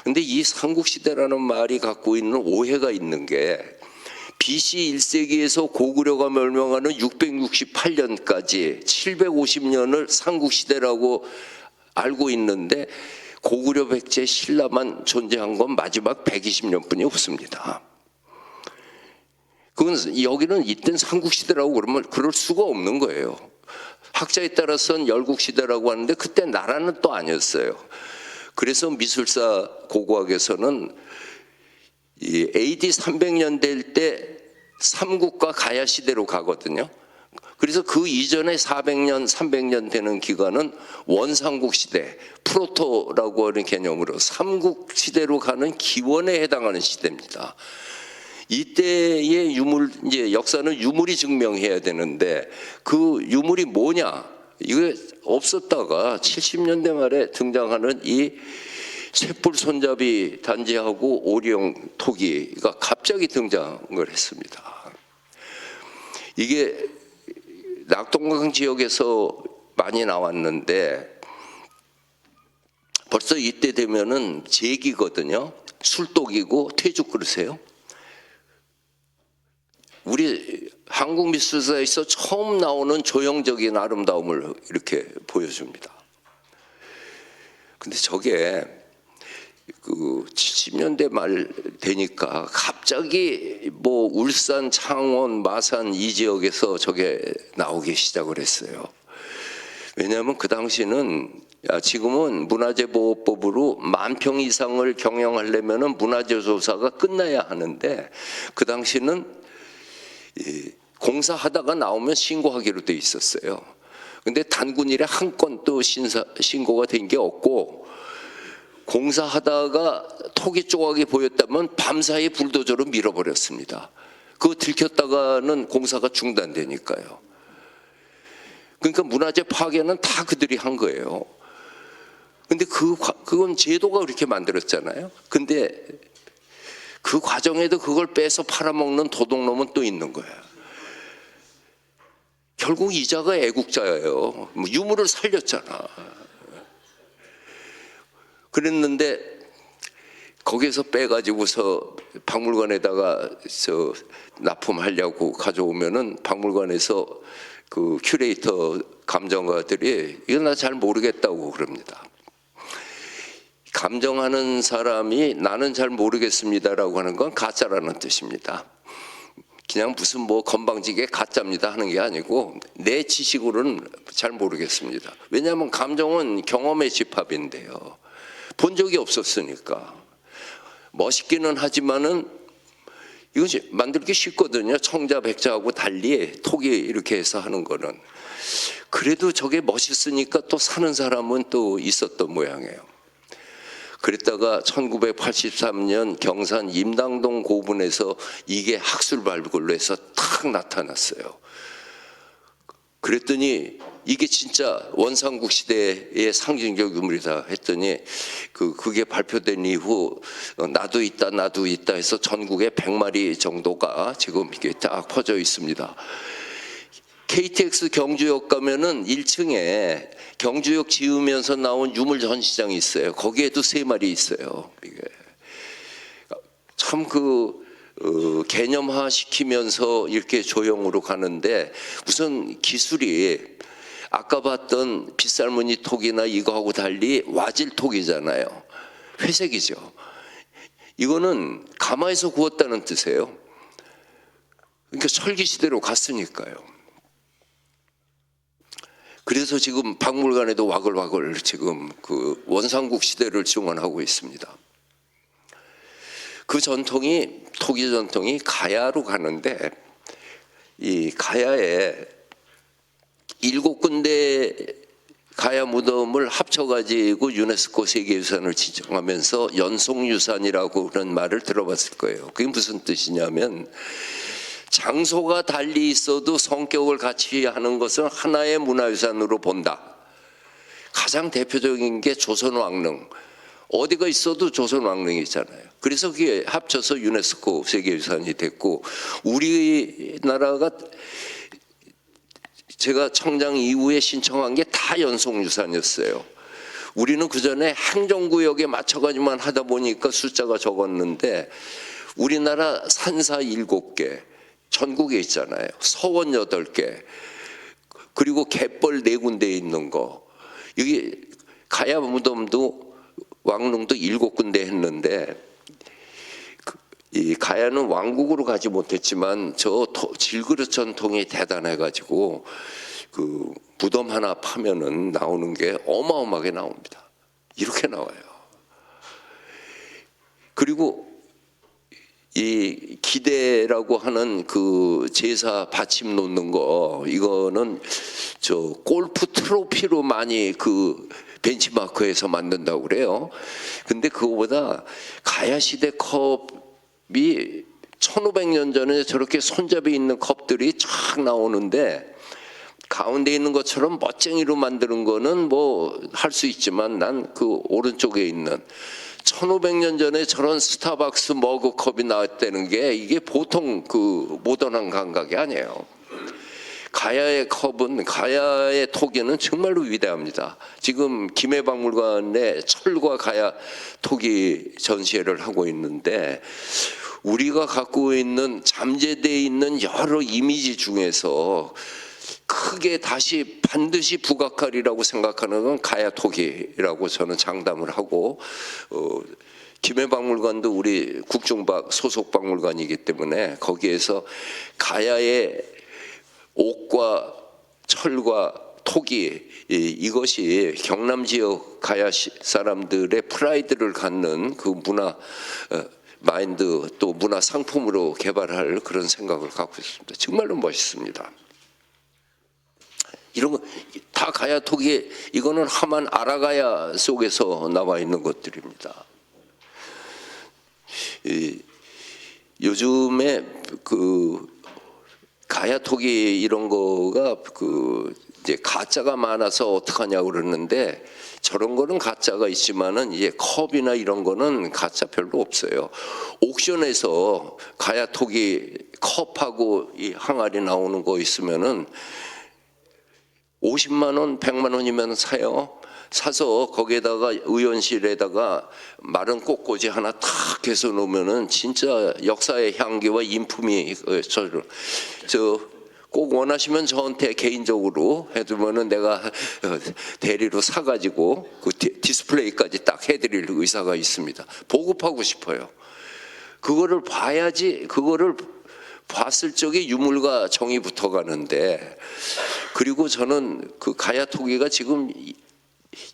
근데 이 삼국시대라는 말이 갖고 있는 오해가 있는 게, BC 1세기에서 고구려가 멸망하는 668년까지 750년을 삼국시대라고 알고 있는데, 고구려, 백제, 신라만 존재한 건 마지막 120년뿐이 없습니다. 그건 여기는 이땐 삼국시대라고 그러면 그럴 수가 없는 거예요. 학자에 따라서는 열국시대라고 하는데 그때 나라는 또 아니었어요. 그래서 미술사 고고학에서는 이 AD 300년 될 때 삼국과 가야 시대로 가거든요. 그래서 그 이전에 400년, 300년 되는 기간은 원삼국 시대, 프로토라고 하는 개념으로 삼국 시대로 가는 기원에 해당하는 시대입니다. 이때의 유물, 이제 역사는 유물이 증명해야 되는데, 그 유물이 뭐냐? 이게 없었다가 70년대 말에 등장하는 이 쇳불 손잡이 단지하고 오리영 토기가 갑자기 등장을 했습니다. 이게 낙동강 지역에서 많이 나왔는데, 벌써 이때 되면은 제기거든요. 술독이고 퇴죽 그러세요. 우리 한국 미술사에서 처음 나오는 조형적인 아름다움을 이렇게 보여줍니다. 근데 저게 그 70년대 말 되니까 갑자기 뭐 울산, 창원, 마산 이 지역에서 저게 나오기 시작을 했어요. 왜냐하면 그 당시는, 지금은 문화재보호법으로 10,000평 이상을 경영하려면 문화재조사가 끝나야 하는데, 그 당시는 공사하다가 나오면 신고하기로 돼 있었어요. 근데 단군일에 한 건도 신고가 된 게 없고, 공사하다가 토기 조각이 보였다면 밤사이 불도저로 밀어버렸습니다. 그거 들켰다가는 공사가 중단되니까요. 그러니까 문화재 파괴는 다 그들이 한 거예요. 근데 그건 제도가 그렇게 만들었잖아요. 근데 그 과정에도 그걸 빼서 팔아먹는 도둑놈은 또 있는 거예요. 결국 이자가 애국자예요. 유물을 살렸잖아. 그랬는데 거기서 빼가지고서 박물관에다가 납품하려고 가져오면은 박물관에서 그 큐레이터 감정가들이 이건 나 잘 모르겠다고 그럽니다. 감정하는 사람이 나는 잘 모르겠습니다라고 하는 건 가짜라는 뜻입니다. 그냥 무슨 뭐 건방지게 가짜입니다 하는 게 아니고, 내 지식으로는 잘 모르겠습니다. 왜냐하면 감정은 경험의 집합인데요. 본 적이 없었으니까. 멋있기는 하지만은 이것이 만들기 쉽거든요. 청자 백자하고 달리 톡이 이렇게 해서 하는 거는. 그래도 저게 멋있으니까 또 사는 사람은 또 있었던 모양이에요. 그랬다가 1983년 경산 임당동 고분에서 이게 학술 발굴로 해서 탁 나타났어요. 그랬더니 이게 진짜 원상국 시대의 상징적 유물이다 했더니 그게 발표된 이후 나도 있다 해서 전국에 100마리 정도가 지금 이게 딱 퍼져 있습니다. KTX 경주역 가면은 1층에 경주역 지으면서 나온 유물 전시장이 있어요. 거기에도 3마리 있어요. 이게 참 개념화 시키면서 이렇게 조형으로 가는데 우선 기술이 아까 봤던 빗살무늬 톡이나 이거하고 달리 와질 톡이잖아요. 회색이죠. 이거는 가마에서 구웠다는 뜻이에요. 그러니까 철기 시대로 갔으니까요. 그래서 지금 박물관에도 와글와글 지금 그 원상국 시대를 증언하고 있습니다. 그 전통이 토기 전통이 가야로 가는데 이 가야에 7군데 가야 무덤을 합쳐가지고 유네스코 세계유산을 지정하면서 연속유산이라고 그런 말을 들어봤을 거예요. 그게 무슨 뜻이냐면 장소가 달리 있어도 성격을 같이 하는 것은 하나의 문화유산으로 본다. 가장 대표적인 게 조선왕릉. 어디가 있어도 조선왕릉이잖아요. 그래서 그게 합쳐서 유네스코 세계유산이 됐고 우리나라가 제가 청장 이후에 신청한 게 다 연속유산이었어요. 우리는 그전에 행정구역에 맞춰가지고만 하다 보니까 숫자가 적었는데 우리나라 산사 7개 전국에 있잖아요. 서원 8개 그리고 갯벌 4군데 있는 거. 여기 가야 무덤도 왕릉도 7군데 했는데 이 가야는 왕국으로 가지 못했지만 저 질그릇 전통이 대단해가지고 그 무덤 하나 파면은 나오는 게 어마어마하게 나옵니다. 이렇게 나와요. 그리고 이 기대라고 하는 그 제사 받침 놓는 거 이거는 저 골프 트로피로 많이 그 벤치마크에서 만든다고 그래요. 근데 그거보다 가야 시대 컵이 1500년 전에 저렇게 손잡이 있는 컵들이 쫙 나오는데 가운데 있는 것처럼 멋쟁이로 만드는 거는 뭐 할 수 있지만 난 그 오른쪽에 있는 1500년 전에 저런 스타벅스 머그컵이 나왔다는 게 이게 보통 그 모던한 감각이 아니에요. 가야의 컵은 가야의 토기는 정말로 위대합니다. 지금 김해박물관에 철과 가야 토기 전시회를 하고 있는데 우리가 갖고 있는 잠재되어 있는 여러 이미지 중에서 크게 다시 반드시 부각하리라고 생각하는 건 가야 토기라고 저는 장담을 하고 김해박물관도 우리 국중박 소속 박물관이기 때문에 거기에서 가야의 옥과 철과 토기 이것이 경남 지역 가야 사람들의 프라이드를 갖는 그 문화 마인드 또 문화 상품으로 개발할 그런 생각을 갖고 있습니다. 정말로 멋있습니다. 이런 거 다 가야 토기 이거는 하만 아라가야 속에서 나와 있는 것들입니다. 요즘에 그 가야 토기 이런 거가 그 이제 가짜가 많아서 어떡하냐고 그러는데 저런 거는 가짜가 있지만은 이제 컵이나 이런 거는 가짜 별로 없어요. 옥션에서 가야 토기 컵하고 이 항아리 나오는 거 있으면은 50만 원, 100만 원이면 사요. 사서 거기에다가 의원실에다가 마른 꽃꽂이 하나 탁 해서 놓으면은 진짜 역사의 향기와 인품이 꼭 원하시면 저한테 개인적으로 해두면은 내가 대리로 사가지고 그 디스플레이까지 딱 해드릴 의사가 있습니다. 보급하고 싶어요. 그거를 봐야지 그거를 봤을 적에 유물과 정이 붙어가는데 그리고 저는 그 가야 토기가 지금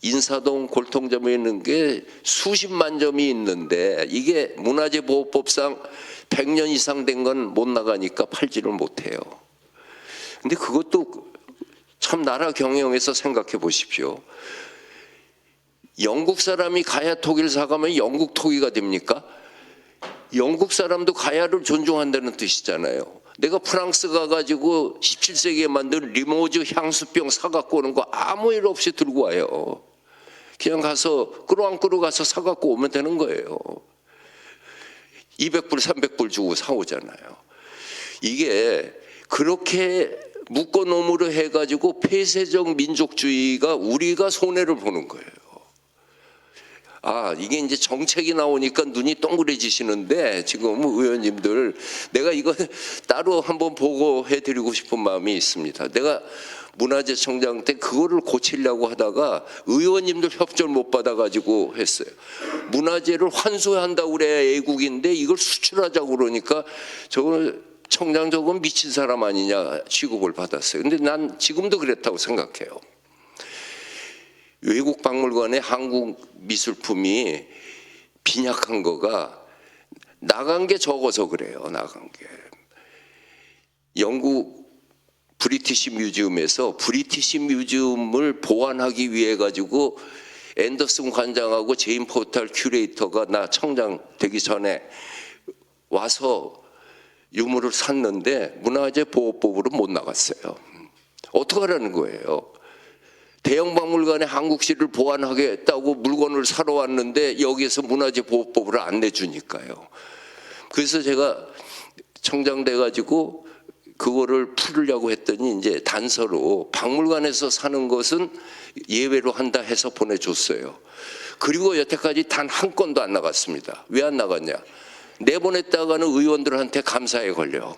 인사동 골통점에 있는 게 수십만 점이 있는데 이게 문화재보호법상 100년 이상 된 건 못 나가니까 팔지를 못해요. 근데 그것도 참 나라 경영에서 생각해 보십시오. 영국 사람이 가야 토기를 사가면 영국 토기가 됩니까? 영국 사람도 가야를 존중한다는 뜻이잖아요. 내가 프랑스 가가지고 17세기에 만든 리모즈 향수병 사갖고 오는 거 아무 일 없이 들고 와요. 그냥 가서 꾸루안꾸루 가서 사갖고 오면 되는 거예요. 200불 300불 주고 사오잖아요. 이게 그렇게 묶어놓음으로 해가지고 폐쇄적 민족주의가 우리가 손해를 보는 거예요. 아, 이게 이제 정책이 나오니까 눈이 동그래지시는데 지금 의원님들 내가 이거 따로 한번 보고해 드리고 싶은 마음이 있습니다. 내가 문화재청장 때 그거를 고치려고 하다가 의원님들 협조를 못 받아가지고 했어요. 문화재를 환수한다고 그래야 애국인데 이걸 수출하자고 그러니까 저걸 청장 저건 미친 사람 아니냐 취급을 받았어요. 근데 난 지금도 그랬다고 생각해요. 외국 박물관에 한국 미술품이 빈약한 거가 나간 게 적어서 그래요. 나간 게. 영국 브리티시 뮤지엄에서 브리티시 뮤지엄을 보완하기 위해 가지고 앤더슨 관장하고 제인 포탈 큐레이터가 나 청장 되기 전에 와서 유물을 샀는데 문화재 보호법으로 못 나갔어요. 어떡하라는 거예요? 대형 박물관에 한국시를 보완하겠다고 물건을 사러 왔는데 여기에서 문화재 보호법을 안 내주니까요. 그래서 제가 청장 돼가지고 그거를 풀으려고 했더니 이제 단서로 박물관에서 사는 것은 예외로 한다 해서 보내줬어요. 그리고 여태까지 단 한 건도 안 나갔습니다. 왜 안 나갔냐? 내보냈다가는 의원들한테 감사에 걸려.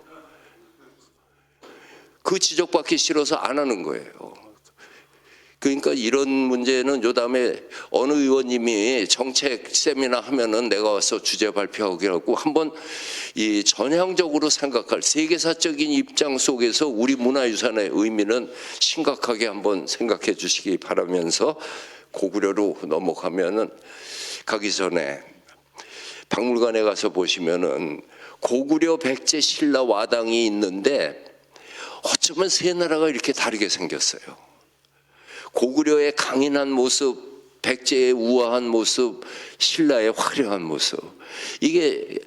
그 지적받기 싫어서 안 하는 거예요. 그러니까 이런 문제는 요다음에 어느 의원님이 정책 세미나 하면은 내가 와서 주제 발표하기라고 한번 이 전향적으로 생각할 세계사적인 입장 속에서 우리 문화유산의 의미는 심각하게 한번 생각해 주시기 바라면서 고구려로 넘어가면은 가기 전에 박물관에 가서 보시면은 고구려 백제 신라 와당이 있는데 어쩌면 세 나라가 이렇게 다르게 생겼어요. 고구려의 강인한 모습, 백제의 우아한 모습, 신라의 화려한 모습. 이게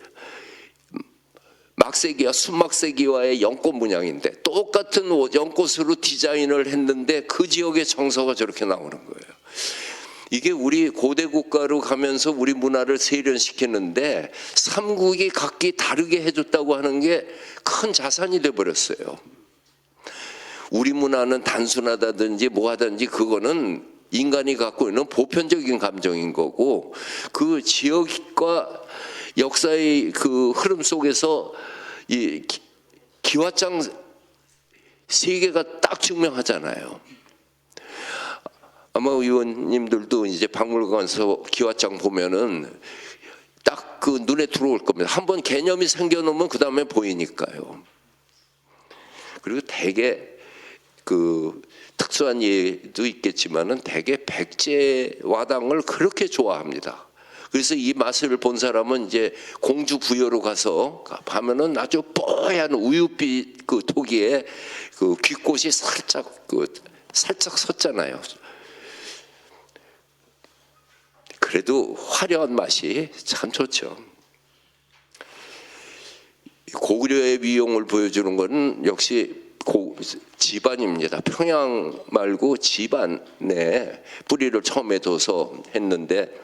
막세기와 순막세기와의 연꽃 문양인데 똑같은 연꽃으로 디자인을 했는데 그 지역의 정서가 저렇게 나오는 거예요. 이게 우리 고대 국가로 가면서 우리 문화를 세련시키는데 삼국이 각기 다르게 해줬다고 하는 게 큰 자산이 돼버렸어요. 우리 문화는 단순하다든지 뭐하든지 그거는 인간이 갖고 있는 보편적인 감정인 거고 그 지역과 역사의 그 흐름 속에서 이 기와장 세계가 딱 증명하잖아요. 아마 의원님들도 이제 박물관에서 기와장 보면은 딱 그 눈에 들어올 겁니다. 한번 개념이 생겨놓으면 그 다음에 보이니까요. 그리고 대개 그 특수한 예도 있겠지만은 대개 백제 와당을 그렇게 좋아합니다. 그래서 이 맛을 본 사람은 이제 공주 부여로 가서 하면은 아주 뽀얀 우유빛 그 토기에 그 귓꽃이 살짝 섰잖아요. 그래도 화려한 맛이 참 좋죠. 고구려의 위용을 보여주는 것은 역시 지반입니다. 평양 말고 지반에 뿌리를 처음에 둬서 했는데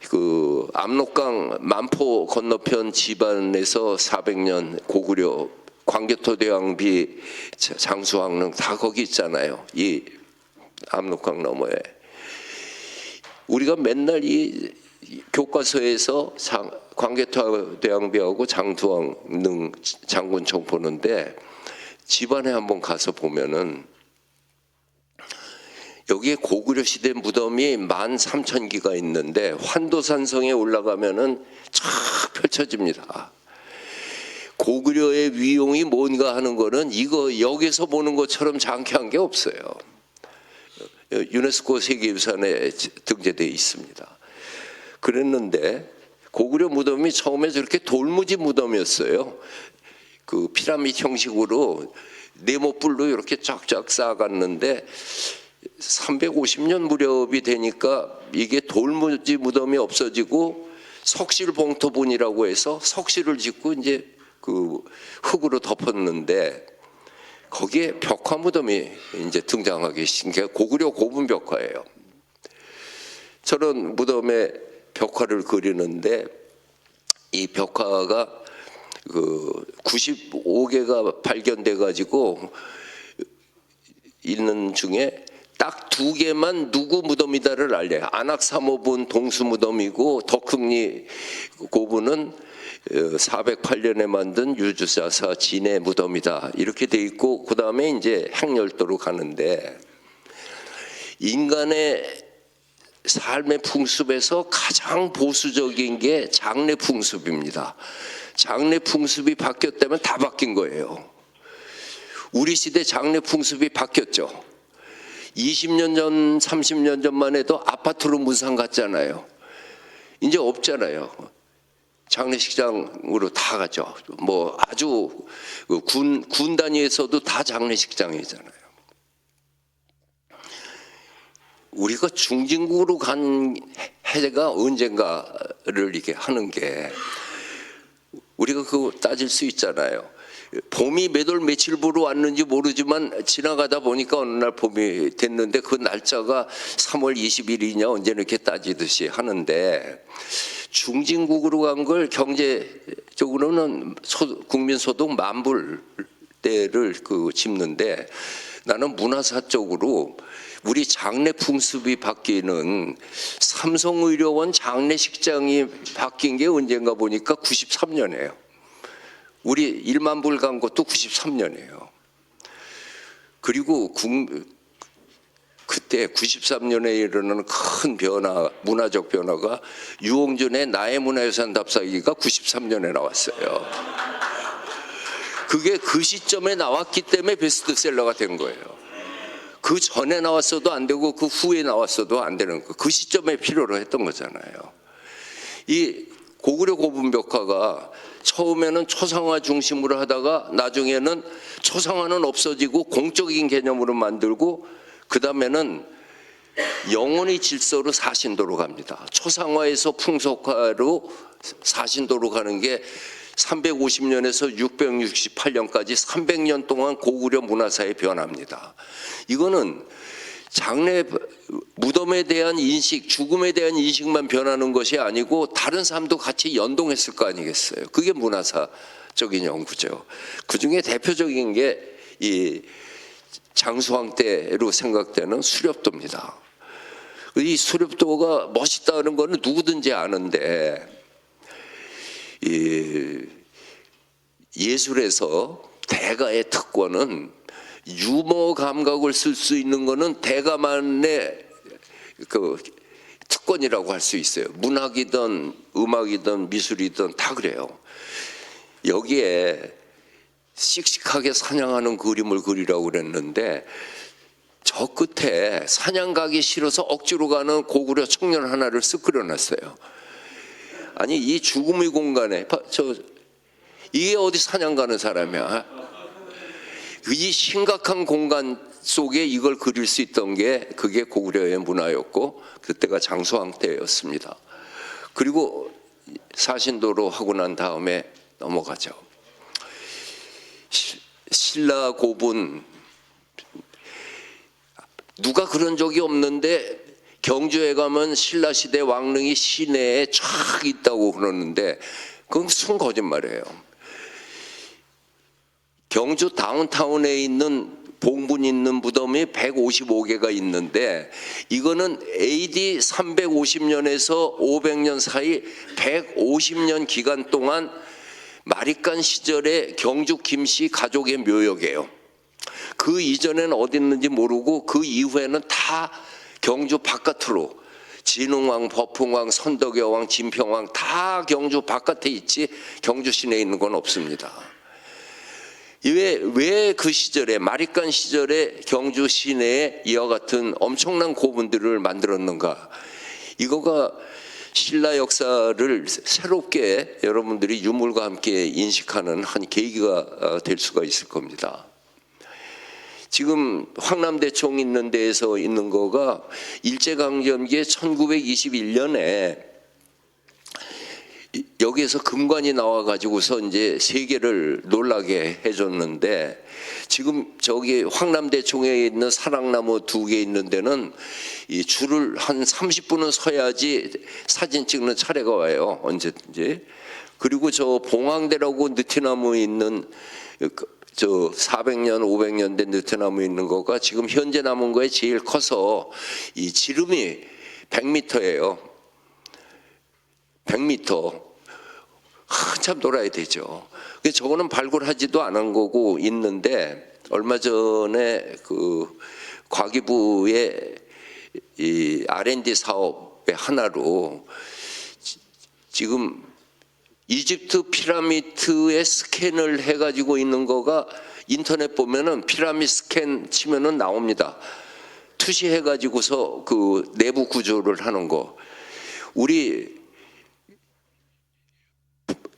그 압록강 만포 건너편 지반에서 400년 고구려 광개토대왕비 장수왕릉 다 거기 있잖아요. 이 압록강 너머에. 우리가 맨날 이 교과서에서 광개토대왕비하고 장수왕릉 장군총 보는데 집안에 한번 가서 보면은 여기에 고구려 시대 무덤이 13,000기가 있는데 환도산성에 올라가면은 쫙 펼쳐집니다. 고구려의 위용이 뭔가 하는 거는 이거 여기서 보는 것처럼 장쾌한 게 없어요. 유네스코 세계유산에 등재되어 있습니다. 그랬는데 고구려 무덤이 처음에 저렇게 돌무지 무덤이었어요. 그 피라미드 형식으로 네모뿔로 이렇게 쫙쫙 쌓아갔는데 350년 무렵이 되니까 이게 돌무지 무덤이 없어지고 석실봉토분이라고 해서 석실을 짓고 이제 그 흙으로 덮었는데 거기에 벽화 무덤이 이제 등장하기 시작한 게 고구려 고분 벽화예요. 저런 무덤에 벽화를 그리는데 이 벽화가 그 95개가 발견돼 가지고 있는 중에 딱 2개만 누구 무덤이다를 알려요. 안악사모분 동수 무덤이고 덕흥리 고분은 408년에 만든 유주자사 진해 무덤이다 이렇게 돼 있고, 그 다음에 이제 행렬도로 가는데 인간의 삶의 풍습에서 가장 보수적인 게 장례 풍습입니다. 장례 풍습이 바뀌었다면 다 바뀐 거예요. 우리 시대 장례 풍습이 바뀌었죠. 20년 전, 30년 전만 해도 아파트로 문상 갔잖아요. 이제 없잖아요. 장례식장으로 다 가죠. 뭐 아주 군 단위에서도 다 장례식장이잖아요. 우리가 중진국으로 간 해가 언젠가를 이렇게 하는 게 우리가 그거 따질 수 있잖아요. 봄이 몇 월 며칠부로 왔는지 모르지만 지나가다 보니까 어느 날 봄이 됐는데 그 날짜가 3월 20일이냐 언제 이렇게 따지듯이 하는데, 중진국으로 간 걸 경제적으로는 국민소득 10,000불대를 짚는데, 나는 문화사 쪽으로 우리 장례 풍습이 바뀌는 삼성의료원 장례식장이 바뀐 게 언젠가 보니까 93년이에요. 우리 1만 불 간 것도 93년이에요. 그리고 그때 93년에 일어나는 큰 변화, 문화적 변화가 유홍준의 나의 문화유산 답사기가 93년에 나왔어요. 그게 그 시점에 나왔기 때문에 베스트셀러가 된 거예요. 그 전에 나왔어도 안 되고 그 후에 나왔어도 안 되는 거. 그 시점에 필요로 했던 거잖아요. 이 고구려 고분벽화가 처음에는 초상화 중심으로 하다가 나중에는 초상화는 없어지고 공적인 개념으로 만들고, 그 다음에는 영혼의 질서로 사신도로 갑니다. 초상화에서 풍속화로 사신도로 가는 게 350년에서 668년까지 300년 동안 고구려 문화사의 변화입니다. 이거는 장례 무덤에 대한 인식, 죽음에 대한 인식만 변하는 것이 아니고 다른 삶도 같이 연동했을 거 아니겠어요. 그게 문화사적인 연구죠. 그중에 대표적인 게 이 장수왕 때로 생각되는 수렵도입니다. 이 수렵도가 멋있다는 거는 누구든지 아는데, 이 예술에서 대가의 특권은 유머 감각을 쓸 수 있는 거는 대가만의 그 특권이라고 할 수 있어요. 문학이든 음악이든 미술이든 다 그래요. 여기에 씩씩하게 사냥하는 그림을 그리라고 그랬는데, 저 끝에 사냥 가기 싫어서 억지로 가는 고구려 청년 하나를 쓱 그려놨어요. 아니, 이 죽음의 공간에 이게 어디 사냥 가는 사람이야? 이 심각한 공간 속에 이걸 그릴 수 있던 게 그게 고구려의 문화였고, 그때가 장수왕 때였습니다. 그리고 사신도로 하고 난 다음에 넘어가죠. 신라 고분, 누가 그런 적이 없는데 경주에 가면 신라시대 왕릉이 시내에 쫙 있다고 그러는데 그건 순 거짓말이에요. 경주 다운타운에 있는 봉분 있는 무덤이 155개가 있는데, 이거는 AD 350년에서 500년 사이 150년 기간 동안 마리깐 시절의 경주 김씨 가족의 묘역이에요. 그 이전에는 어디 있는지 모르고 그 이후에는 다 경주 바깥으로 진흥왕, 법흥왕, 선덕여왕, 진평왕 다 경주 바깥에 있지 경주 시내에 있는 건 없습니다. 왜 그 시절에 마립간 시절에 경주 시내에 이와 같은 엄청난 고분들을 만들었는가? 이거가 신라 역사를 새롭게 여러분들이 유물과 함께 인식하는 한 계기가 될 수가 있을 겁니다. 지금 황남대총 있는 데에서 있는 거가 일제강점기에 1921년에 여기에서 금관이 나와가지고서 이제 세계를 놀라게 해줬는데, 지금 저기 황남대총에 있는 사랑나무 2개 있는 데는 이 줄을 한 30분은 서야지 사진 찍는 차례가 와요, 언제든지. 그리고 저 봉황대라고 느티나무 있는 저 400년, 500년 된 느티나무 있는 거가 지금 현재 남은 거에 제일 커서 이 지름이 100m예요. 100m. 한참 돌아야 되죠. 저거는 발굴하지도 않은 거고 있는데, 얼마 전에 그 과기부의 이 R&D 사업의 하나로 지금 이집트 피라미드의 스캔을 해가지고 있는 거가 인터넷 보면은 피라미드 스캔 치면은 나옵니다. 투시해가지고서 그 내부 구조를 하는 거. 우리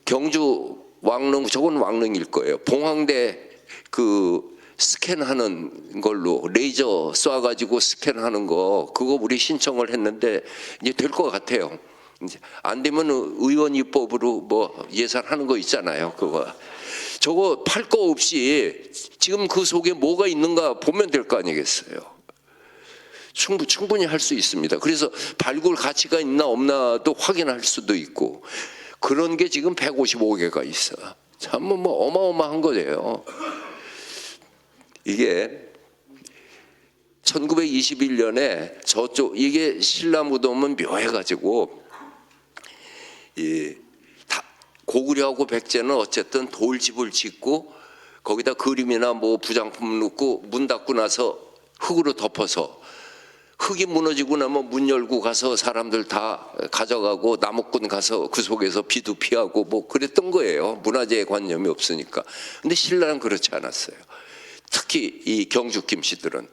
경주 왕릉, 저건 왕릉일 거예요. 봉황대 그 스캔하는 걸로 레이저 쏴가지고 스캔하는 거, 그거 우리 신청을 했는데 이제 될 것 같아요. 이제 안 되면 의원 입법으로 뭐 예산하는 거 있잖아요. 그거 저거 팔 거 없이 지금 그 속에 뭐가 있는가 보면 될 거 아니겠어요. 충분히 할 수 있습니다. 그래서 발굴 가치가 있나 없나도 확인할 수도 있고, 그런 게 지금 155개가 있어. 참 뭐 어마어마한 거예요. 이게 1921년에 저쪽 이게 신라 무덤은 묘해가지고 이 고구려하고 백제는 어쨌든 돌집을 짓고 거기다 그림이나 뭐 부장품 넣고 문 닫고 나서 흙으로 덮어서, 흙이 무너지고 나면 문 열고 가서 사람들 다 가져가고 나무꾼 가서 그 속에서 비도 피하고 뭐 그랬던 거예요. 문화재의 관념이 없으니까. 근데 신라는 그렇지 않았어요. 특히 이 경주 김씨들은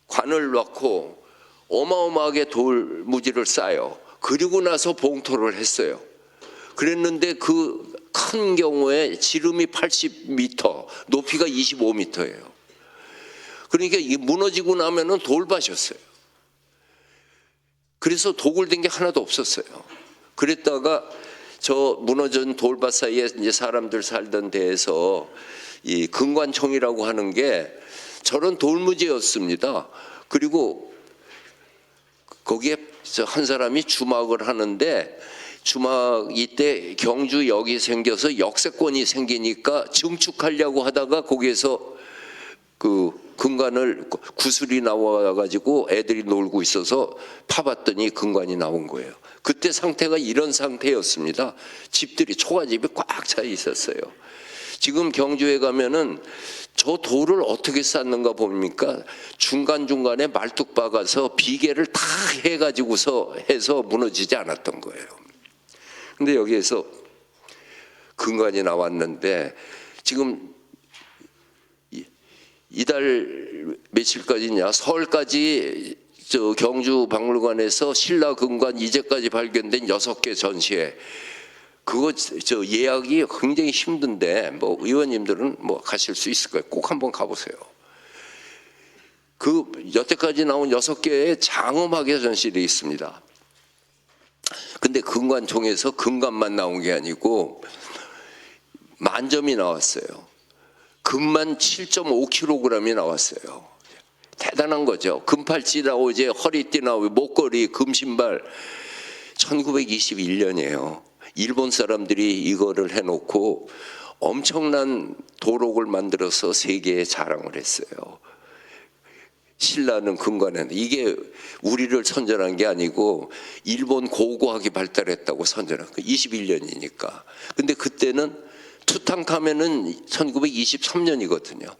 관을 놓고 어마어마하게 돌무지를 쌓아요. 그리고 나서 봉토를 했어요. 그랬는데 그 큰 경우에 지름이 80m, 높이가 25m예요. 그러니까 이게 무너지고 나면은 돌밭이었어요. 그래서 도굴된 게 하나도 없었어요. 그랬다가 저 무너진 돌밭 사이에 이제 사람들 살던 데에서 이 금관총이라고 하는 게 저런 돌무지였습니다. 그리고 거기에 한 사람이 주막을 하는데, 주막 이때 경주역이 생겨서 역세권이 생기니까 증축하려고 하다가 거기에서 그 금관을 구슬이 나와가지고 애들이 놀고 있어서 파봤더니 금관이 나온 거예요. 그때 상태가 이런 상태였습니다. 집들이 초가집이 꽉 차 있었어요. 지금 경주에 가면은 저 돌을 어떻게 쌓는가 봅니까? 중간중간에 말뚝 박아서 비계를 다 해가지고서 해서 무너지지 않았던 거예요. 근데 여기에서 금관이 나왔는데, 지금 이달 며칠까지냐, 설까지 저 경주 박물관에서 신라 금관 이제까지 발견된 6개 전시회, 그거 저 예약이 굉장히 힘든데 뭐 의원님들은 뭐 가실 수 있을 거예요. 꼭 한번 가보세요. 그 여태까지 나온 6개의 장엄하게 전시되어 있습니다. 근데 금관총에서 금관만 나온 게 아니고 만점이 나왔어요. 금만 7.5kg이 나왔어요. 대단한 거죠. 금팔찌 나오지, 허리띠 나오고, 목걸이, 금신발. 1921년이에요. 일본 사람들이 이거를 해놓고 엄청난 도록을 만들어서 세계에 자랑을 했어요. 신라는 금관에는 이게 우리를 선전한 게 아니고 일본 고고학이 발달했다고 선전한 거. 21년이니까. 근데 그때는 투탕카멘은 1923년이거든요.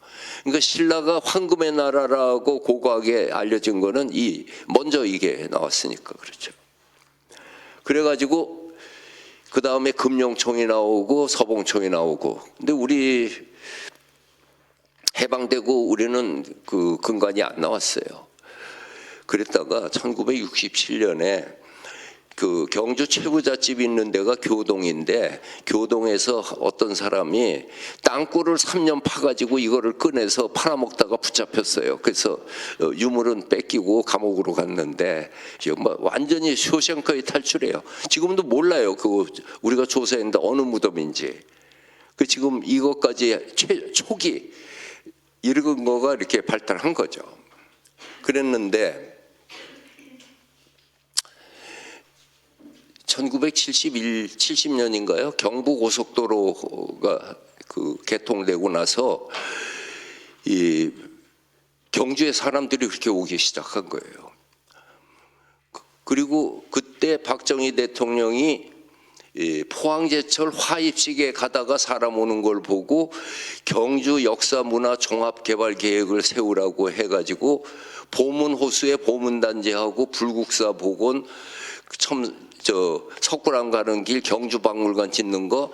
그러니까 신라가 황금의 나라라고 고고학에 알려진 거는 먼저 이게 나왔으니까 그렇죠. 그래가지고 그 다음에 금룡총이 나오고 서봉총이 나오고. 근데 우리 해방되고 우리는 그 근간이 안 나왔어요. 그랬다가 1967년에 그 경주 최부잣집이 있는 데가 교동인데, 교동에서 어떤 사람이 땅굴을 3년 파가지고 이거를 꺼내서 팔아먹다가 붙잡혔어요. 그래서 유물은 뺏기고 감옥으로 갔는데 완전히 쇼생크의 탈출이에요. 지금도 몰라요. 그 우리가 조사했는데 어느 무덤인지. 그 지금 이것까지 초기 이런 거가 이렇게 발달한 거죠. 그랬는데 1970년인가요? 경부고속도로가 그 개통되고 나서 이 경주에 사람들이 그렇게 오기 시작한 거예요. 그리고 그때 박정희 대통령이 이 포항제철 화입식에 가다가 사람 오는 걸 보고 경주 역사문화 종합개발계획을 세우라고 해가지고 보문호수에 보문단지하고 불국사 복원, 석굴암 가는 길 경주박물관 짓는 거,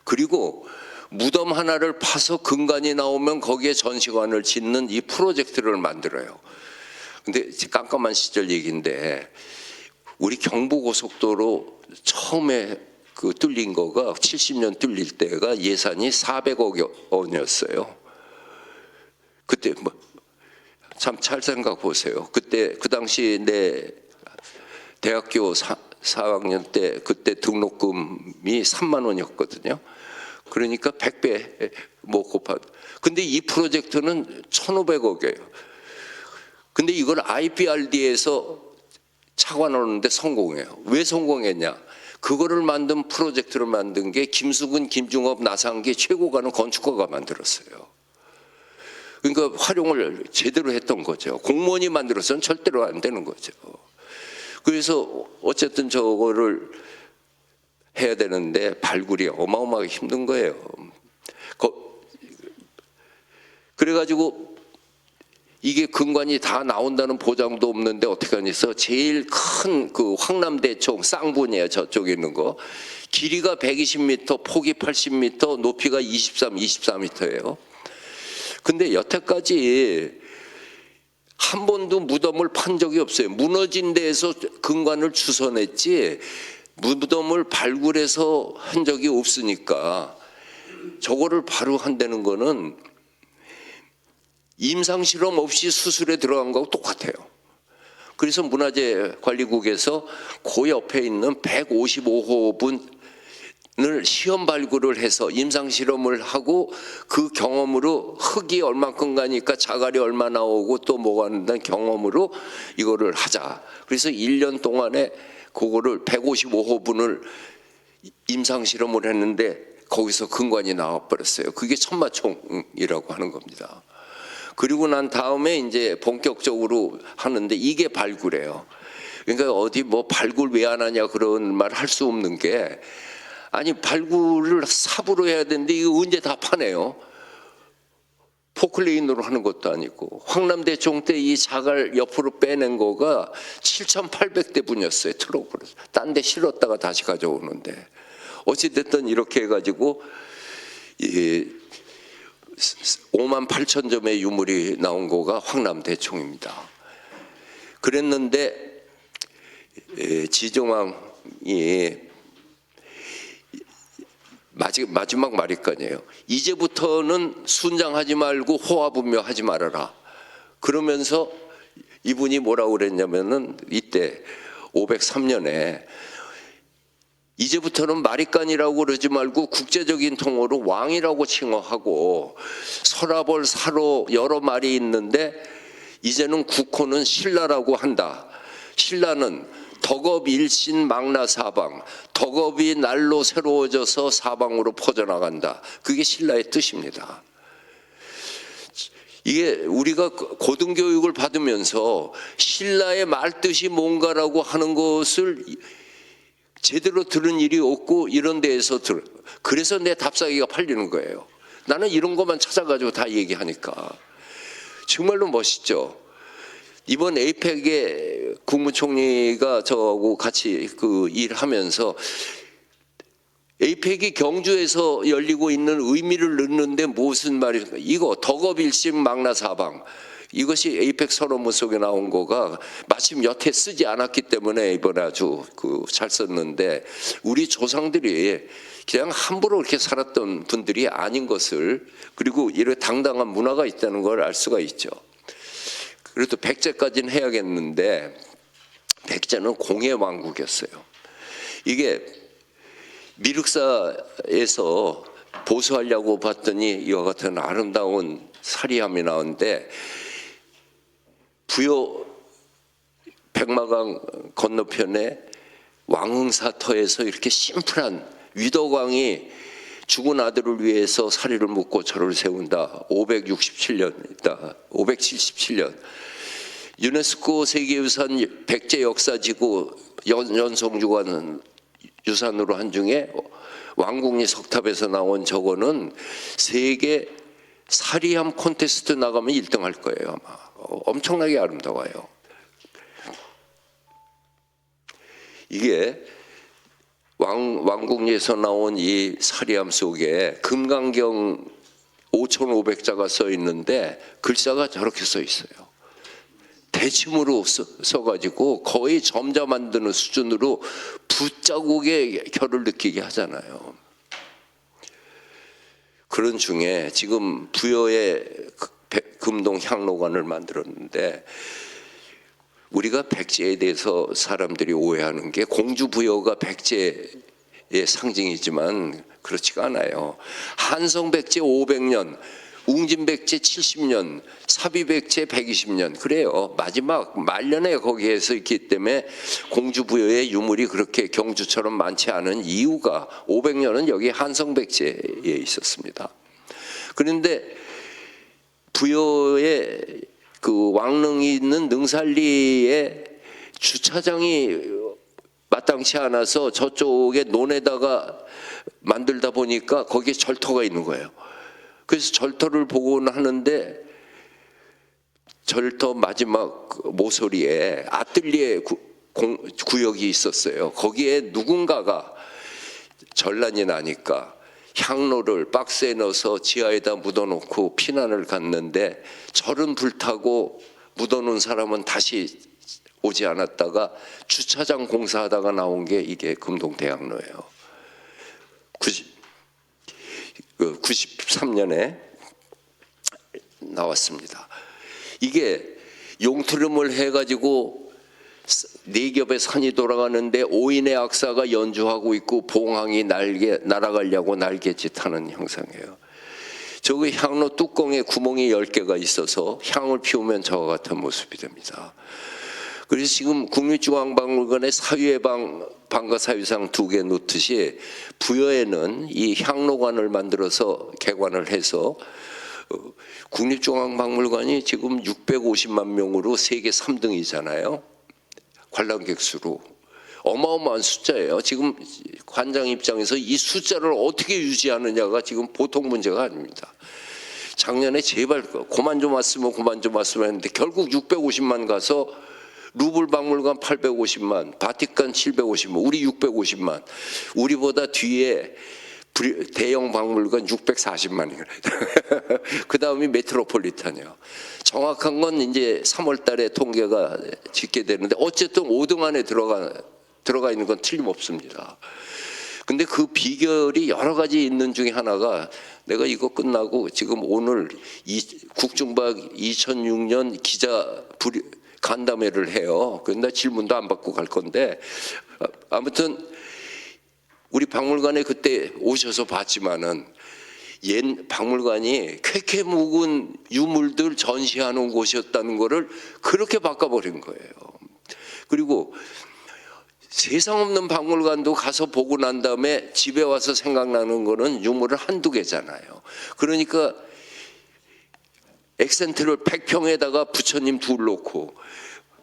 그리고 무덤 하나를 파서 근간이 나오면 거기에 전시관을 짓는 이 프로젝트를 만들어요. 근데 깜깜한 시절 얘기인데 우리 경부고속도로 처음에 그 뚫린 거가 70년 뚫릴 때가 예산이 400억 원이었어요. 그때 뭐 참 잘 생각 보세요. 그때 그 당시 내 대학교 4학년 때 그때 등록금이 3만 원이었거든요. 그러니까 100배 뭐 곱하. 근데 이 프로젝트는 1,500억이에요. 근데 이걸 IPRD에서 착안하는데 성공해요. 왜 성공했냐? 그거를 만든 프로젝트를 만든 게 김수근, 김중업, 나상기 최고가는 건축가가 만들었어요. 그러니까 활용을 제대로 했던 거죠. 공무원이 만들어서는 절대로 안 되는 거죠. 그래서 어쨌든 저거를 해야 되는데 발굴이 어마어마하게 힘든 거예요. 그래가지고 이게 근간이 다 나온다는 보장도 없는데 어떻게 하니서 제일 큰 그 황남대총 쌍분이에요. 저쪽에 있는 거. 길이가 120m, 폭이 80m, 높이가 24m예요. 근데 여태까지 한 번도 무덤을 판 적이 없어요. 무너진 데에서 근간을 주워냈지 무덤을 발굴해서 한 적이 없으니까 저거를 바로 한다는 거는 임상실험 없이 수술에 들어간 거하고 똑같아요. 그래서 문화재관리국에서 그 옆에 있는 155호분을 시험 발굴을 해서 임상실험을 하고 그 경험으로 흙이 얼만큼 가니까 자갈이 얼마 나오고 또 뭐가 한다는 경험으로 이거를 하자. 그래서 1년 동안에 그거를 155호분을 임상실험을 했는데 거기서 근간이 나와버렸어요. 그게 천마총이라고 하는 겁니다. 그리고 난 다음에 이제 본격적으로 하는데 이게 발굴이에요. 그러니까 어디 뭐 발굴 왜 안 하냐 그런 말 할 수 없는 게, 아니 발굴을 삽으로 해야 되는데 이거 언제 다 파네요. 포클레인으로 하는 것도 아니고. 황남대총 때 이 자갈 옆으로 빼낸 거가 7,800대 분이었어요. 트럭으로. 딴 데 실었다가 다시 가져오는데. 어찌됐든 이렇게 해가지고 58,000점의 유물이 나온 거가 황남대총입니다. 그랬는데 지정왕이 마지막 말일 거 아니에요. 이제부터는 순장하지 말고 호화분묘하지 말아라. 그러면서 이분이 뭐라고 그랬냐면은 이때 503년에 이제부터는 마리간이라고 그러지 말고 국제적인 통어로 왕이라고 칭호하고, 서라벌 사로 여러 말이 있는데 이제는 국호는 신라라고 한다. 신라는 덕업일신 망라사방, 덕업이 날로 새로워져서 사방으로 퍼져나간다. 그게 신라의 뜻입니다. 이게 우리가 고등교육을 받으면서 신라의 말뜻이 뭔가라고 하는 것을 제대로 들은 일이 없고 이런 데에서 그래서 내 답사기가 팔리는 거예요. 나는 이런 것만 찾아가지고 다 얘기하니까. 정말로 멋있죠. 이번 에이펙에 국무총리가 저하고 같이 그 일하면서 에이펙이 경주에서 열리고 있는 의미를 넣는데 무슨 말입니까? 이거 덕업일심 망나사방, 이것이 에이펙 선언문 속에 나온 거가 마침 여태 쓰지 않았기 때문에 이번에 아주 잘 썼는데, 우리 조상들이 그냥 함부로 이렇게 살았던 분들이 아닌 것을, 그리고 이렇게 당당한 문화가 있다는 걸 알 수가 있죠. 그래도 백제까지는 해야겠는데, 백제는 공의 왕국이었어요. 이게 미륵사에서 보수하려고 봤더니 이와 같은 아름다운 사리함이 나오는데, 부여 백마강 건너편에 왕흥사터에서 이렇게 심플한 위덕왕이 죽은 아들을 위해서 사리를 묻고 절을 세운다. 567년이다. 577년. 유네스코 세계유산 백제 역사지구 연성주관 유산으로 한 중에 왕궁리 석탑에서 나온 저거는 세계 사리함 콘테스트 나가면 1등 할 거예요. 아마 엄청나게 아름다워요. 이게 왕궁리에서 나온 이 사리함 속에 금강경 5,500자가 써 있는데 글자가 저렇게 써 있어요. 대침으로 써가지고 거의 점자 만드는 수준으로 붓자국의 결을 느끼게 하잖아요. 그런 중에 지금 부여의 금동 향로관을 만들었는데, 우리가 백제에 대해서 사람들이 오해하는 게 공주부여가 백제의 상징이지만 그렇지가 않아요. 한성백제 500년, 웅진백제 70년, 사비백제 120년, 그래요. 마지막 말년에 거기에서 있기 때문에 공주부여의 유물이 그렇게 경주처럼 많지 않은 이유가 500년은 여기 한성백제에 있었습니다. 그런데 부여의 그 왕릉이 있는 능살리에 주차장이 마땅치 않아서 저쪽에 논에다가 만들다 보니까 거기에 절터가 있는 거예요. 그래서 절터를 보고는 하는데, 절터 마지막 모서리에 아뜰리에 구역이 있었어요. 거기에 누군가가 전란이 나니까 향로를 박스에 넣어서 지하에다 묻어놓고 피난을 갔는데, 절은 불타고 묻어놓은 사람은 다시 오지 않았다가 주차장 공사하다가 나온 게 이게 금동대학로예요. 93년에 나왔습니다. 이게 용트름을 해가지고 네 겹의 산이 돌아가는데 오인의 악사가 연주하고 있고 봉황이 날아가려고 날갯짓 하는 형상이에요. 저기 향로 뚜껑에 구멍이 10개가 있어서 향을 피우면 저와 같은 모습이 됩니다. 그래서 지금 국립중앙박물관에 방과 사유상 2개 놓듯이 부여에는 이 향로관을 만들어서 개관을 해서 국립중앙박물관이 지금 650만 명으로 세계 3등이잖아요. 관람객 수로. 어마어마한 숫자예요. 지금 관장 입장에서 이 숫자를 어떻게 유지하느냐가 지금 보통 문제가 아닙니다. 작년에 제발 그만 좀 왔으면 했는데 결국 650만 가서 루블 박물관 850만, 바티칸 750만, 우리 650만, 우리보다 뒤에 대형 박물관 640만이에요. 그 다음이 메트로폴리탄이요. 정확한 건 이제 3월 달에 통계가 짓게 되는데, 어쨌든 5등 안에 들어가 있는 건 틀림없습니다. 근데 그 비결이 여러 가지 있는 중에 하나가, 내가 이거 끝나고 지금 오늘 국중박 2006년 기자 간담회를 해요. 근데 질문도 안 받고 갈 건데, 아무튼 우리 박물관에 그때 오셔서 봤지만은 옛 박물관이 쾌쾌 묵은 유물들 전시하는 곳이었다는 거를 그렇게 바꿔버린 거예요. 그리고 세상 없는 박물관도 가서 보고 난 다음에 집에 와서 생각나는 거는 유물을 한두 개잖아요. 그러니까 엑센트를 100평에다가 부처님 둘 놓고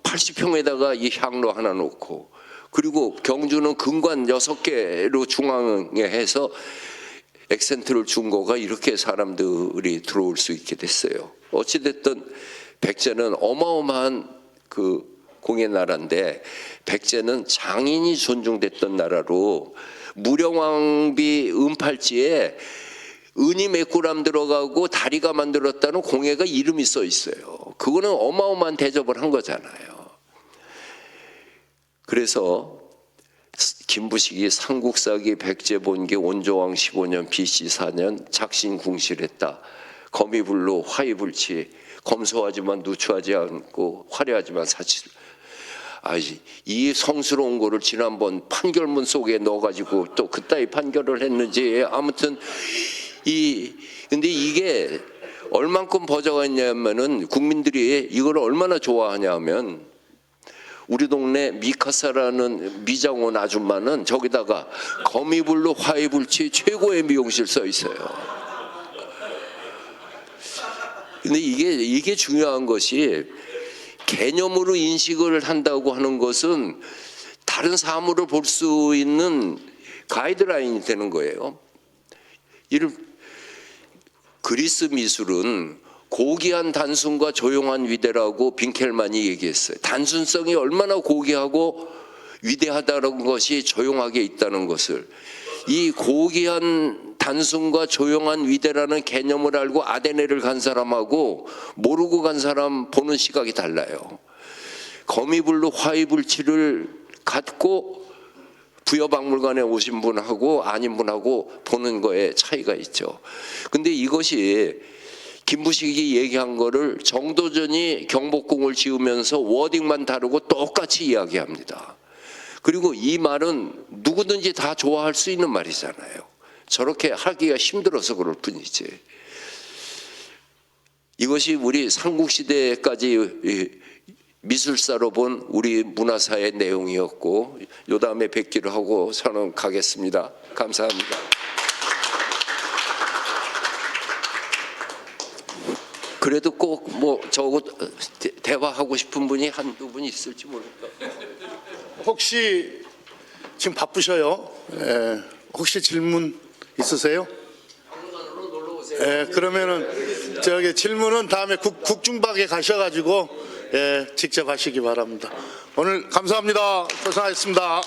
80평에다가 이 향로 하나 놓고, 그리고 경주는 금관 6개로 중앙에 해서 엑센트를 준 거가 이렇게 사람들이 들어올 수 있게 됐어요. 어찌됐든 백제는 어마어마한 그 공의 나라인데, 백제는 장인이 존중됐던 나라로 무령왕비 은팔찌에 은이 몇 그램 들어가고 다리가 만들었다는 공예가 이름이 써 있어요. 그거는 어마어마한 대접을 한 거잖아요. 그래서 김부식이 삼국사기 백제본기 온조왕 15년 BC 4년 작신궁실했다. 거미불로 화이불치 검소하지만 누추하지 않고 화려하지만 사치. 이 성스러운 거를 지난번 판결문 속에 넣어가지고 또 그따위 판결을 했는지 아무튼 근데 이게 얼만큼 버져가 있냐면은 국민들이 이걸 얼마나 좋아하냐면 우리 동네 미카사라는 미장원 아줌마는 저기다가 거미불로 화이불치 최고의 미용실 써 있어요. 근데 이게 중요한 것이 개념으로 인식을 한다고 하는 것은 다른 사물을 볼 수 있는 가이드라인이 되는 거예요. 그리스 미술은 고귀한 단순과 조용한 위대라고 빈켈만이 얘기했어요. 단순성이 얼마나 고귀하고 위대하다는 것이 조용하게 있다는 것을, 이 고귀한 단순과 조용한 위대라는 개념을 알고 아테네를 간 사람하고 모르고 간 사람 보는 시각이 달라요. 거미불로 화이불치를 갖고 부여박물관에 오신 분하고 아닌 분하고 보는 거에 차이가 있죠. 근데 이것이 김부식이 얘기한 거를 정도전이 경복궁을 지으면서 워딩만 다르고 똑같이 이야기합니다. 그리고 이 말은 누구든지 다 좋아할 수 있는 말이잖아요. 저렇게 하기가 힘들어서 그럴 뿐이지. 이것이 우리 삼국시대까지 미술사로 본 우리 문화사의 내용이었고, 요 다음에 뵙기로 하고 저는 가겠습니다. 감사합니다. 그래도 꼭 뭐 저거 대화하고 싶은 분이 한두 분 있을지 모르겠다. 혹시 지금 바쁘셔요? 혹시 질문 있으세요? 그러면은 저기 질문은 다음에 국중박에 가셔가지고 직접 하시기 바랍니다. 오늘 감사합니다. 고생하셨습니다.